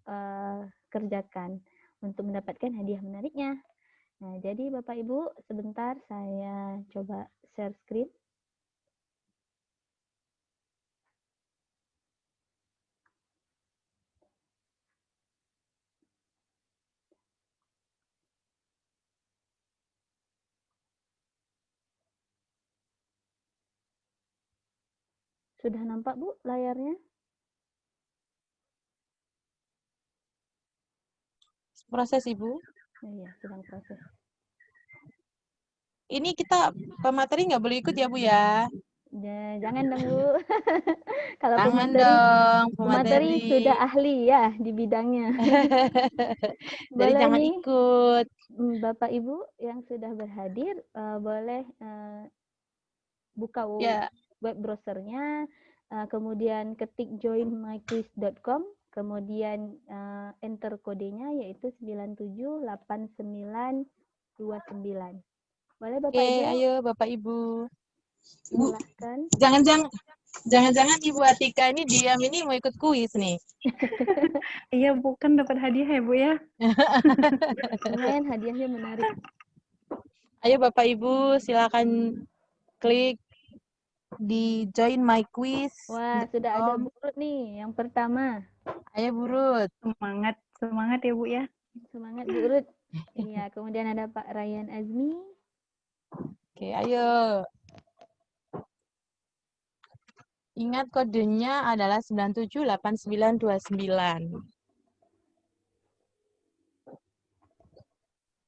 kerjakan untuk mendapatkan hadiah menariknya. Nah, jadi Bapak Ibu, sebentar saya coba share screen. Sudah nampak Bu layarnya? Proses Ibu. Iya, sedang proses. Ini kita pemateri nggak boleh ikut ya Bu ya? Jangan dong Bu. Kalau Jangan dong, pemateri sudah ahli ya di bidangnya. Jadi Boleh jangan nih. ikut. Bapak Ibu yang sudah berhadir boleh buka Ya, web browsernya, kemudian ketik joinmyquiz.com, kemudian enter kodenya yaitu 978929. Boleh Bapak oke, Ibu? ayo Bapak Ibu. Ibu, Silahkan. jangan-jangan Ibu Atika ini diam ini mau ikut kuis nih. Iya, bukan dapat hadiah ya, Bu ya? Lumayan hadiahnya menarik. Ayo Bapak Ibu, silakan klik di join my quiz. Wah, sudah ada Bu Rut nih yang pertama. Ayo Bu Rut. Semangat, semangat ya, Bu ya. Semangat Bu Rut. Iya, kemudian ada Pak Ryan Azmi. Oke, ayo. Ingat kodenya adalah 978929.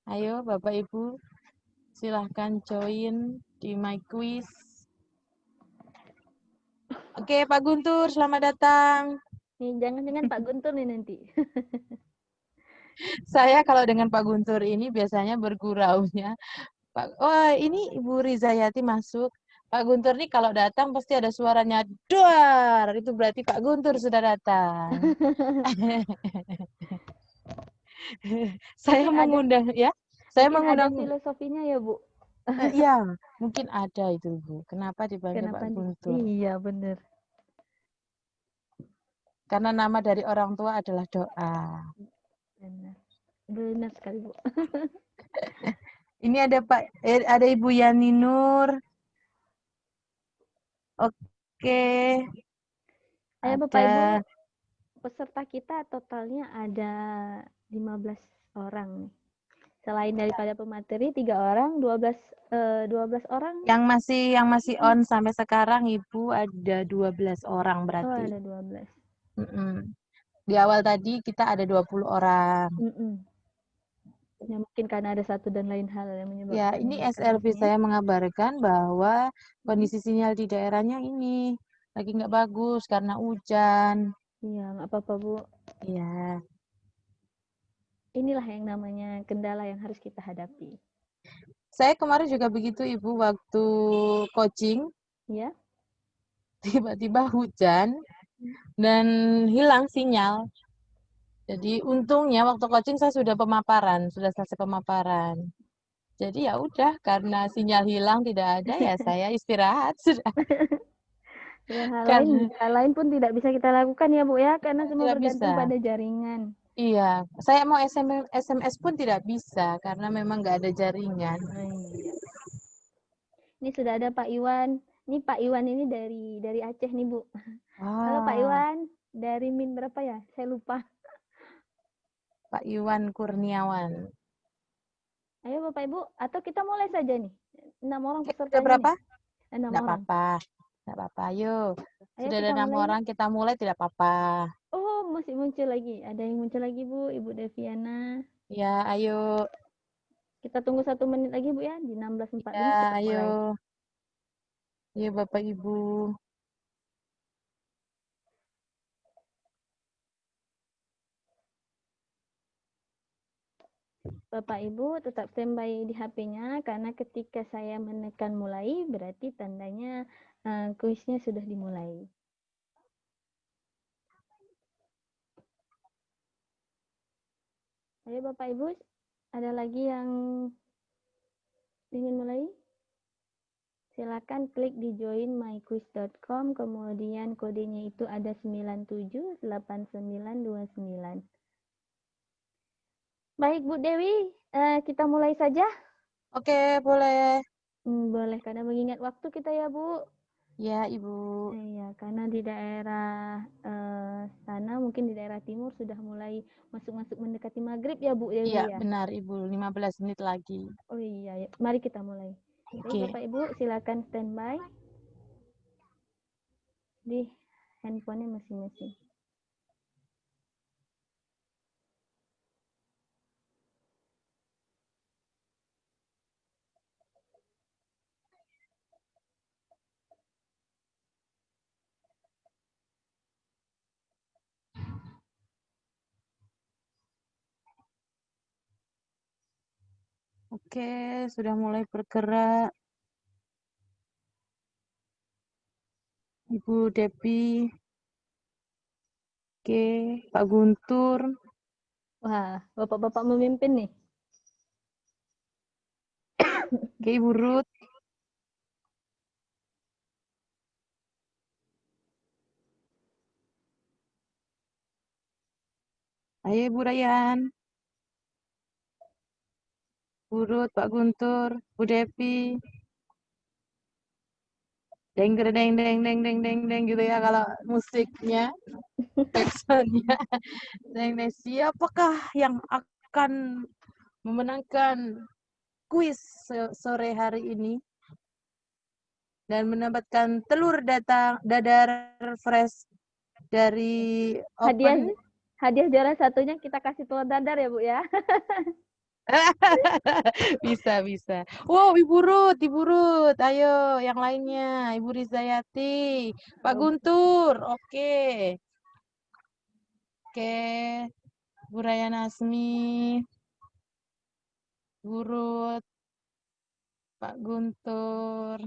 Ayo Bapak Ibu, silahkan join di my quiz. Oke, Pak Guntur, selamat datang. Nih, jangan-jangan Pak Guntur nih nanti. Saya kalau dengan Pak Guntur ini biasanya berguraunya. Oh, ini Ibu Rizayati masuk. Pak Guntur nih kalau datang pasti ada suaranya duar. Itu berarti Pak Guntur sudah datang. Saya Mungkin mengundang ya. Saya mungkin ada mengundang filosofinya ya, Bu. iya, mungkin ada itu Bu. Kenapa dipanggil Kenapa Pak Guntur? Iya, benar. Karena nama dari orang tua adalah doa. Benar. Benar sekali, Bu. Ini ada ada Ibu Yani Nur. Oke. Ayo Bapak Ibu, Ada peserta kita totalnya ada 15 orang nih. Selain daripada pemateri 3 orang, 12 orang. yang masih on sampai sekarang Ibu ada 12 orang Oh, berarti. ada 12. Di awal tadi kita ada 20 orang. Ya mungkin karena ada satu dan lain hal yang menyebabkan. Ya, ini SLB saya mengabarkan bahwa kondisi sinyal di daerahnya ini lagi nggak bagus karena hujan. Iya, nggak apa-apa Bu. Iya. Inilah yang namanya kendala yang harus kita hadapi. Saya kemarin juga begitu Ibu waktu coaching. Ya. Tiba-tiba hujan dan hilang sinyal. Jadi untungnya waktu coaching saya sudah selesai pemaparan. Jadi ya udah karena sinyal hilang tidak ada ya saya istirahat sudah. Ya, hal lain pun tidak bisa kita lakukan ya Bu ya karena semua Tidak bergantung bisa. pada jaringan. Iya, saya mau SMS pun tidak bisa karena memang nggak ada jaringan. Iya. Ini sudah ada Pak Iwan. Ini Pak Iwan ini dari Aceh nih Bu. Halo Pak Iwan, dari min berapa ya? Saya lupa. Pak Iwan Kurniawan. Ayo Bapak Ibu, atau kita mulai saja nih. 6 orang pesertanya. Sudah berapa? Nih. 6 Nggak orang. Nggak apa-apa, ayo. Sudah kita ada 6 orang, kita mulai tidak apa-apa. Oh, masih muncul lagi. Ada yang muncul lagi Bu, Ibu Deviana. Ya, ayo. Kita tunggu 1 menit lagi Bu ya, di 16.45 Ya, kita ayo. mulai. Ayo Bapak Ibu. Bapak Ibu tetap standby di HP-nya karena ketika saya menekan mulai berarti tandanya kuisnya sudah dimulai. Ayo Bapak Ibu, ada lagi yang ingin mulai? Silakan klik di joinmyquiz.com, kemudian kodenya itu ada 978929. Baik Bu Dewi, kita mulai saja. Oke, boleh. Boleh, karena mengingat waktu kita ya Bu. Ya, Ibu. Iya, karena di daerah sana, mungkin di daerah timur sudah mulai masuk-masuk mendekati maghrib ya Bu Dewi Iya, ya? benar Ibu. 15 menit lagi. Oh iya, mari kita mulai. Oke. Baik Bapak Ibu, silakan standby di handphonenya masing-masing. Oke, sudah mulai bergerak. Ibu Depi. Oke, Pak Guntur. Wah, bapak-bapak memimpin nih. Oke, Ibu Ruth. Ayo Ibu Rayan. Bu Ruth, Pak Guntur, Bu Depi. Deng deng deng deng deng deng deng deng gitu ya kalau musiknya, backsoundnya. Deng deng. Siapakah yang akan memenangkan kuis sore hari ini dan mendapatkan telur dadar fresh dari Open? Hadiah juara satunya kita kasih telur dadar ya Bu ya. Bisa, bisa. Wow, Ibu Ruth, ayo yang lainnya, Ibu Rizayati, Pak Guntur, oke. Oke, Bu Raya Nasmi, Bu Ruth, Pak Guntur,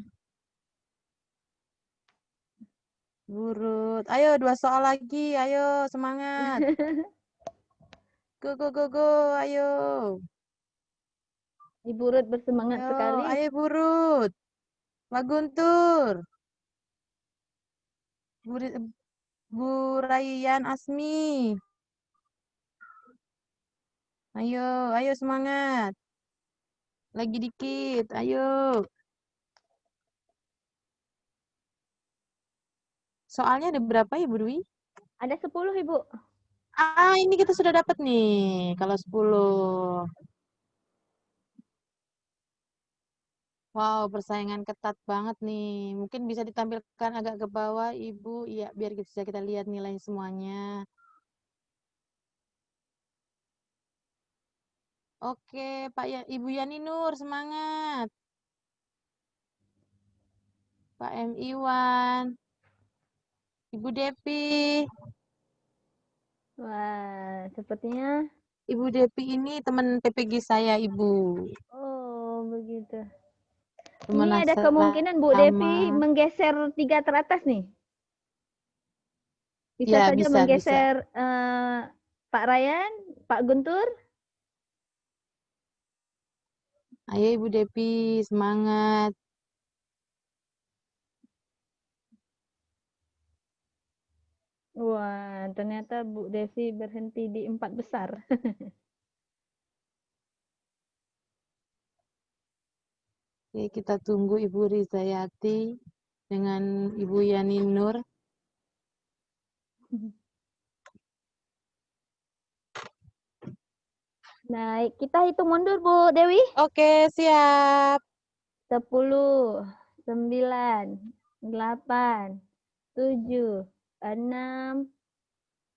Bu Ruth. Ayo 2 soal lagi, ayo semangat. Go, go, go, go, ayo. Ibu Ruth bersemangat sekali. Ayo Bu Ruth, Pak Guntur, Bu Rayyan Asmi. Ayo semangat. Lagi dikit, ayo. Soalnya ada berapa ya, Bu Dwi? Ada 10, Ibu. Ini kita sudah dapat nih, kalau 10. Wow, persaingan ketat banget nih. Mungkin bisa ditampilkan agak ke bawah, Ibu. Iya, biar bisa kita lihat nilai semuanya. Oke, Ibu Yani Nur, semangat. Pak M. Iwan. Ibu Depi. Wah, sepertinya. Ibu Depi ini teman PPG saya, Ibu. Oh, begitu. Teman Ini ada kemungkinan Bu Depi menggeser 3 teratas nih. Bisa ya, saja bisa, menggeser Pak Ryan, Pak Guntur. Ayo Ibu Depi, semangat. Wah, ternyata Bu Devi berhenti di 4 besar. Oke, kita tunggu Ibu Rizayati dengan Ibu Yani Nur. Nah, kita hitung mundur Bu Dewi. Oke, siap. 10, 9, 8, 7, 6,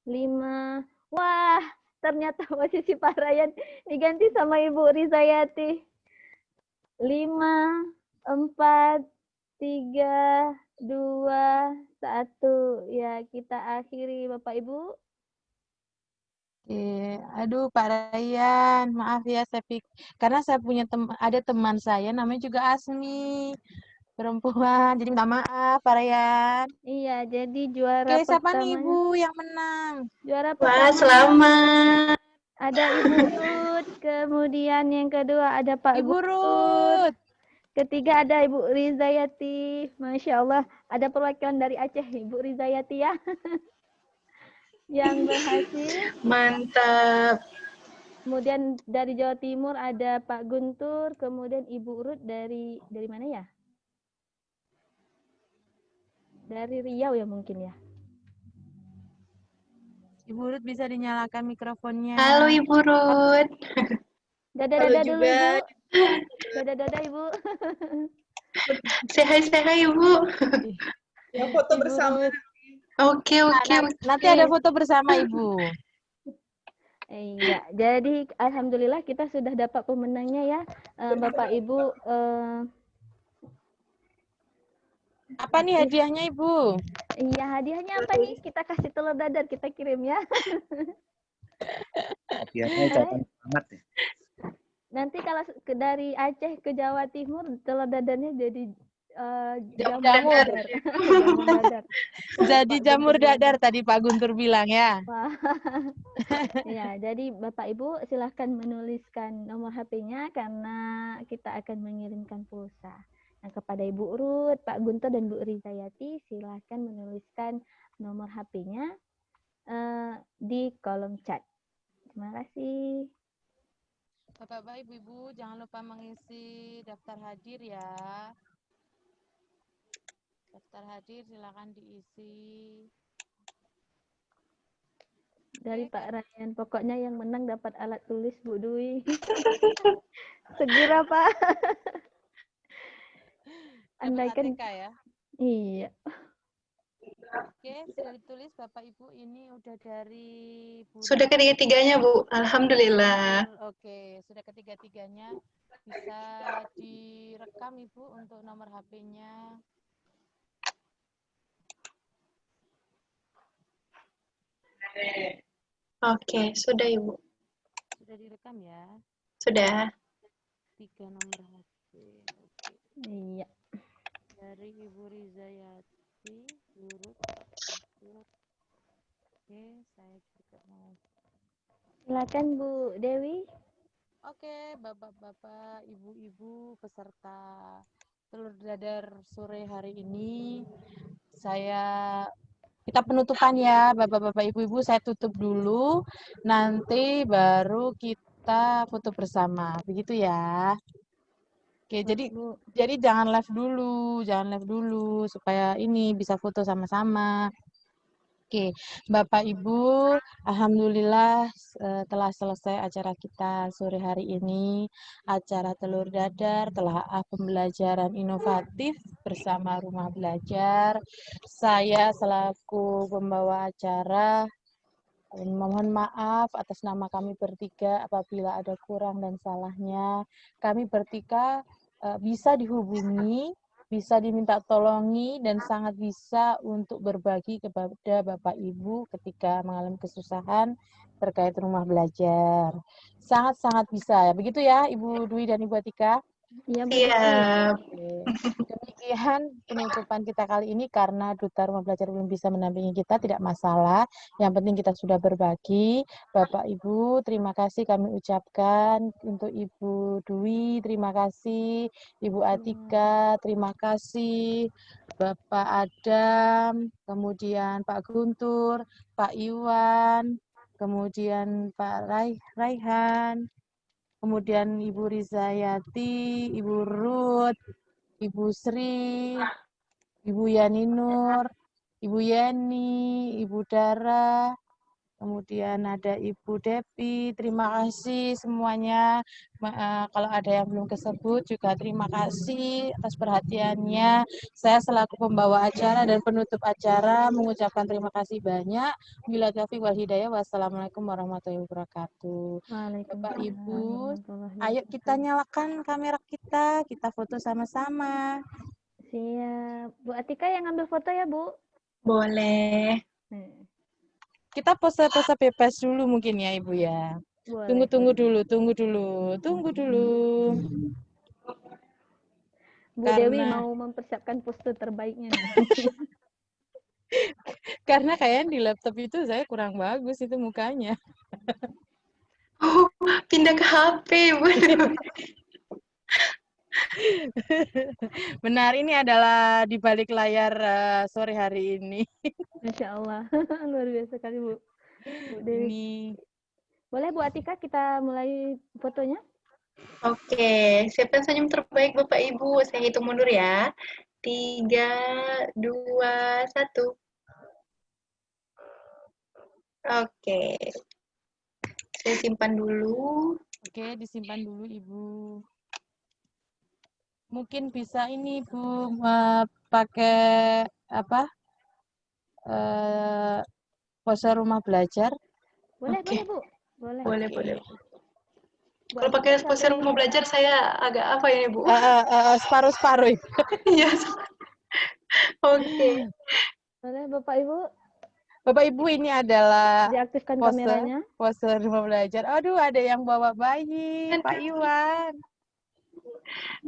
5. Wah, ternyata posisi Pak Ryan diganti sama Ibu Rizayati. 5, 4, 3, 2, 1. Ya, kita akhiri Bapak Ibu. Oke, aduh Pak Ryan, maaf ya karena saya punya ada teman saya namanya juga Asmi, perempuan, jadi minta maaf Pak Ryan. Iya, jadi juara Oke, siapa pertamanya. nih Ibu yang menang? Juara Wah, pertama. selamat. Ada Ibu Ruth, kemudian yang kedua ada Pak Ibu Guntur. Ruth. Ketiga ada Ibu Rizayati. Masya Allah, ada perwakilan dari Aceh, Ibu Rizayati ya. Yang berhasil. Mantap. Kemudian dari Jawa Timur ada Pak Guntur, kemudian Ibu Ruth dari mana ya? Dari Riau ya mungkin ya. Ibu Ruth bisa dinyalakan mikrofonnya. Halo Ibu Ruth. Dadah dulu Ibu. Dadah Ibu. Say hi Ibu. Ya, foto Ibu bersama. Ruth. Oke. Nanti ada foto bersama Ibu. Iya, jadi alhamdulillah kita sudah dapat pemenangnya ya, Bapak Ibu. Apa nih hadiahnya Ibu? Iya, hadiahnya apa nih? Kita kasih telur dadar, kita kirim ya. Hadiahnya ucapan selamat ya. Nanti kalau dari Aceh ke Jawa Timur, telur dadarnya jadi Jamur jamur dadar. dadar. Jamur dadar. Jadi Pak jamur Guntur bilang. dadar tadi Pak Guntur bilang ya. Wah. Ya, jadi Bapak Ibu silahkan menuliskan nomor HP-nya karena kita akan mengirimkan pulsa. Nah, kepada Ibu Ruth, Pak Guntur, dan Bu Rizayati, silahkan menuliskan nomor HP-nya di kolom chat. Terima kasih. Bapak-bapak, ibu-ibu, jangan lupa mengisi daftar hadir ya. Daftar hadir silakan diisi. Dari Oke, Pak Ryan, pokoknya yang menang dapat alat tulis Bu Dwi. Segera Pak. dapat Andaikan, ATK ya. iya. Oke, sudah ditulis Bapak Ibu, ini udah dari Bu Sudah ketiga-tiganya, Bu. Alhamdulillah. Oke, sudah ketiga-tiganya. Bisa direkam Ibu untuk nomor HP-nya. Oke, sudah, Ibu. Sudah direkam ya. Sudah. 3 nomor HP. Oke. Iya. Dari Ibu Rizayati, Guru. Oke, saya juga mau. Silakan Bu Dewi. Oke, bapak-bapak, ibu-ibu peserta telur dadar sore hari ini, kita penutupan ya, bapak-bapak, ibu-ibu, saya tutup dulu, nanti baru kita foto bersama, begitu ya. Oke, jadi jangan live dulu, supaya ini bisa foto sama-sama. Oke, Bapak Ibu, alhamdulillah telah selesai acara kita sore hari ini. Acara telur dadar telah pembelajaran inovatif bersama Rumah Belajar. Saya selaku pembawa acara mohon maaf atas nama kami bertiga apabila ada kurang dan salahnya. Kami bertiga bisa dihubungi, bisa diminta tolongi, dan sangat bisa untuk berbagi kepada Bapak Ibu ketika mengalami kesusahan terkait rumah belajar. Sangat-sangat bisa ya. Begitu ya Ibu Dwi dan Ibu Atika? Iya, Bu. Siap. Demikian penutupan kita kali ini karena Duta Rumah Belajar belum bisa mendampingi kita, tidak masalah. Yang penting kita sudah berbagi. Bapak Ibu, terima kasih kami ucapkan untuk Ibu Dwi, terima kasih. Ibu Atika, terima kasih. Bapak Adam, kemudian Pak Guntur, Pak Iwan, kemudian Pak Raihan, kemudian Ibu Rizayati, Ibu Ruth, Ibu Sri, Ibu Yani Nur, Ibu Yeni, Ibu Dara, kemudian ada Ibu Depi. Terima kasih semuanya. Kalau ada yang belum kesebut juga terima kasih atas perhatiannya. Saya selaku pembawa acara dan penutup acara mengucapkan terima kasih banyak. Bila taufiq wal hidayah. Wassalamualaikum warahmatullahi wabarakatuh. Bapak Ibu, ayo kita nyalakan kamera kita foto sama-sama. Siap. Bu Atika yang ambil foto ya, Bu. Boleh. Kita pose-pose bebas dulu mungkin ya Ibu ya. Boleh. Tunggu dulu. Bu Dewi mau mempersiapkan pose terbaiknya nih. Karena kayaknya di laptop itu saya kurang bagus itu mukanya. Oh, pindah ke HP, Bu. Benar, ini adalah di balik layar sore hari ini. Masya Allah. Luar biasa sekali, Bu Dewi. Ini. Boleh Bu Atika kita mulai fotonya? Oke, siapkan senyum terbaik Bapak Ibu. Saya hitung mundur ya. 3, 2, 1. Oke. Saya simpan dulu. Oke, disimpan dulu Ibu. Mungkin bisa ini Bu pakai apa? Pose rumah belajar. Boleh, Oke. Bu. Boleh. Boleh. Kalau pakai pose rumah belajar saya agak apa ini, Bu? Separuh-separuh. Iya. Oke. Boleh, Bapak Ibu. Bapak Ibu, ini adalah Diaktifkan pose kameranya. rumah belajar. Aduh, ada yang bawa bayi, Pak Iwan.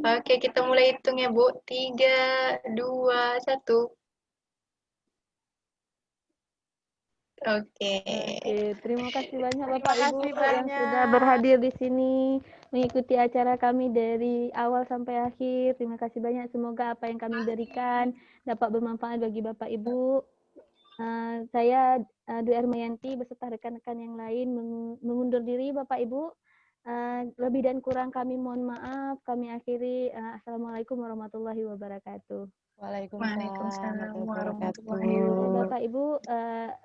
Oke, kita mulai hitung ya, Bu. 3, 2, 1. Oke. Oke, terima kasih banyak Terima Bapak Ibu kasih yang sudah banyak. berhadir di sini mengikuti acara kami dari awal sampai akhir. Terima kasih banyak. Semoga apa yang kami berikan dapat bermanfaat bagi Bapak Ibu. Saya Dwi Armayanti beserta rekan-rekan yang lain mengundur diri Bapak Ibu. Lebih dan kurang kami mohon maaf. Kami akhiri. Assalamualaikum warahmatullahi wabarakatuh. Waalaikumsalam warahmatullahi warahmatullahi wabarakatuh. Bapak Ibu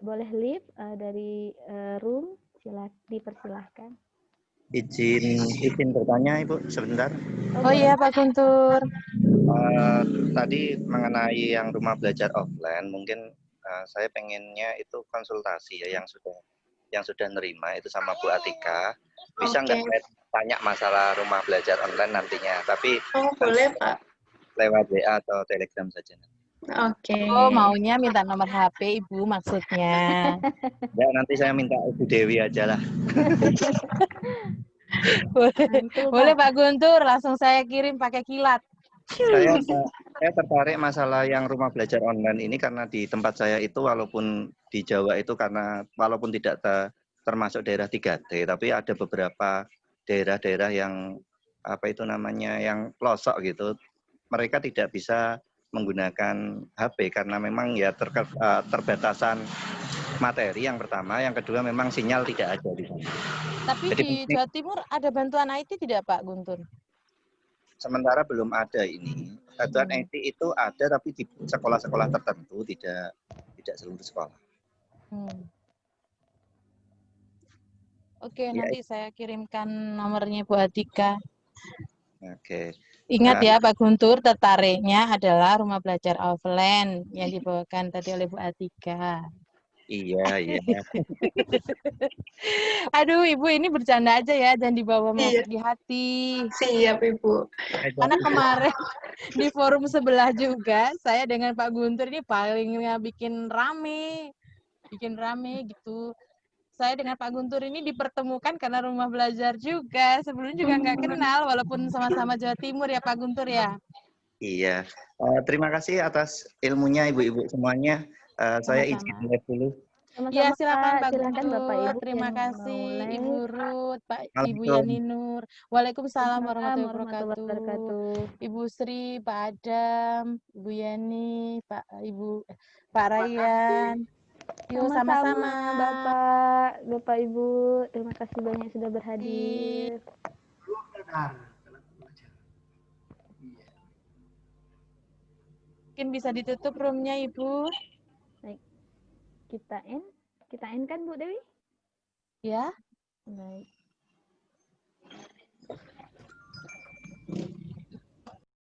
boleh leave dari room, dipersilahkan. Izin bertanya Ibu sebentar. Oh iya Pak Guntur. Tadi mengenai yang rumah belajar offline, mungkin saya pengennya itu konsultasi ya yang sudah nerima itu sama Bu Atika. Bisa nggak Oke. saya tanya masalah rumah belajar online nantinya? Tapi Oh, boleh, Pak. lewat WA atau Telegram saja. Oke. Oh, maunya minta nomor HP Ibu maksudnya. Ya, nanti saya minta Ibu Dewi aja lah. Boleh Pak Guntur, langsung saya kirim pakai kilat. Saya tertarik masalah yang rumah belajar online ini karena di tempat saya itu walaupun di Jawa itu karena walaupun tidak termasuk daerah 3T, tapi ada beberapa daerah-daerah yang apa itu namanya yang pelosok gitu. Mereka tidak bisa menggunakan HP karena memang ya terbatasan materi yang pertama, yang kedua memang sinyal tidak ada di sana. Tapi Jadi di Jawa Timur ada bantuan IT tidak Pak Guntur? sementara belum ada ini. Bantuan IT itu ada tapi di sekolah-sekolah tertentu, tidak seluruh sekolah. Oke, Ya, nanti saya kirimkan nomornya Bu Atika. oke. Ingat Dan ya Pak Guntur, tertariknya adalah rumah belajar offline yang dibawakan tadi oleh Bu Atika. iya. Aduh, Ibu ini bercanda aja ya, jangan dibawa Iya. di hati. Siap, Ibu. Karena kemarin di forum sebelah juga, saya dengan Pak Guntur ini paling bikin rame gitu. Saya dengan Pak Guntur ini dipertemukan karena rumah belajar juga. Sebelumnya juga nggak kenal, walaupun sama-sama Jawa Timur ya Pak Guntur ya. Iya. Terima kasih atas ilmunya Ibu-ibu semuanya. Saya Sama-sama. izin live dulu. Ya, Sama-sama silakan Pak silakan Guntur. Bapak Ibu Terima yang kasih mau live. Ibu Ruth, Pak Ibu Assalamualaikum. Yani Nur. Waalaikumsalam warahmatullahi warahmatullahi wabarakatuh. wabarakatuh. Ibu Sri, Pak Adam, Ibu Yani, Pak Ryan. Yuk Sama-sama sama-sama. Bapak Ibu, terima kasih banyak sudah berhadir. Mungkin bisa ditutup roomnya Ibu. Baik. Kita end kan Bu Dewi? Ya. Baik.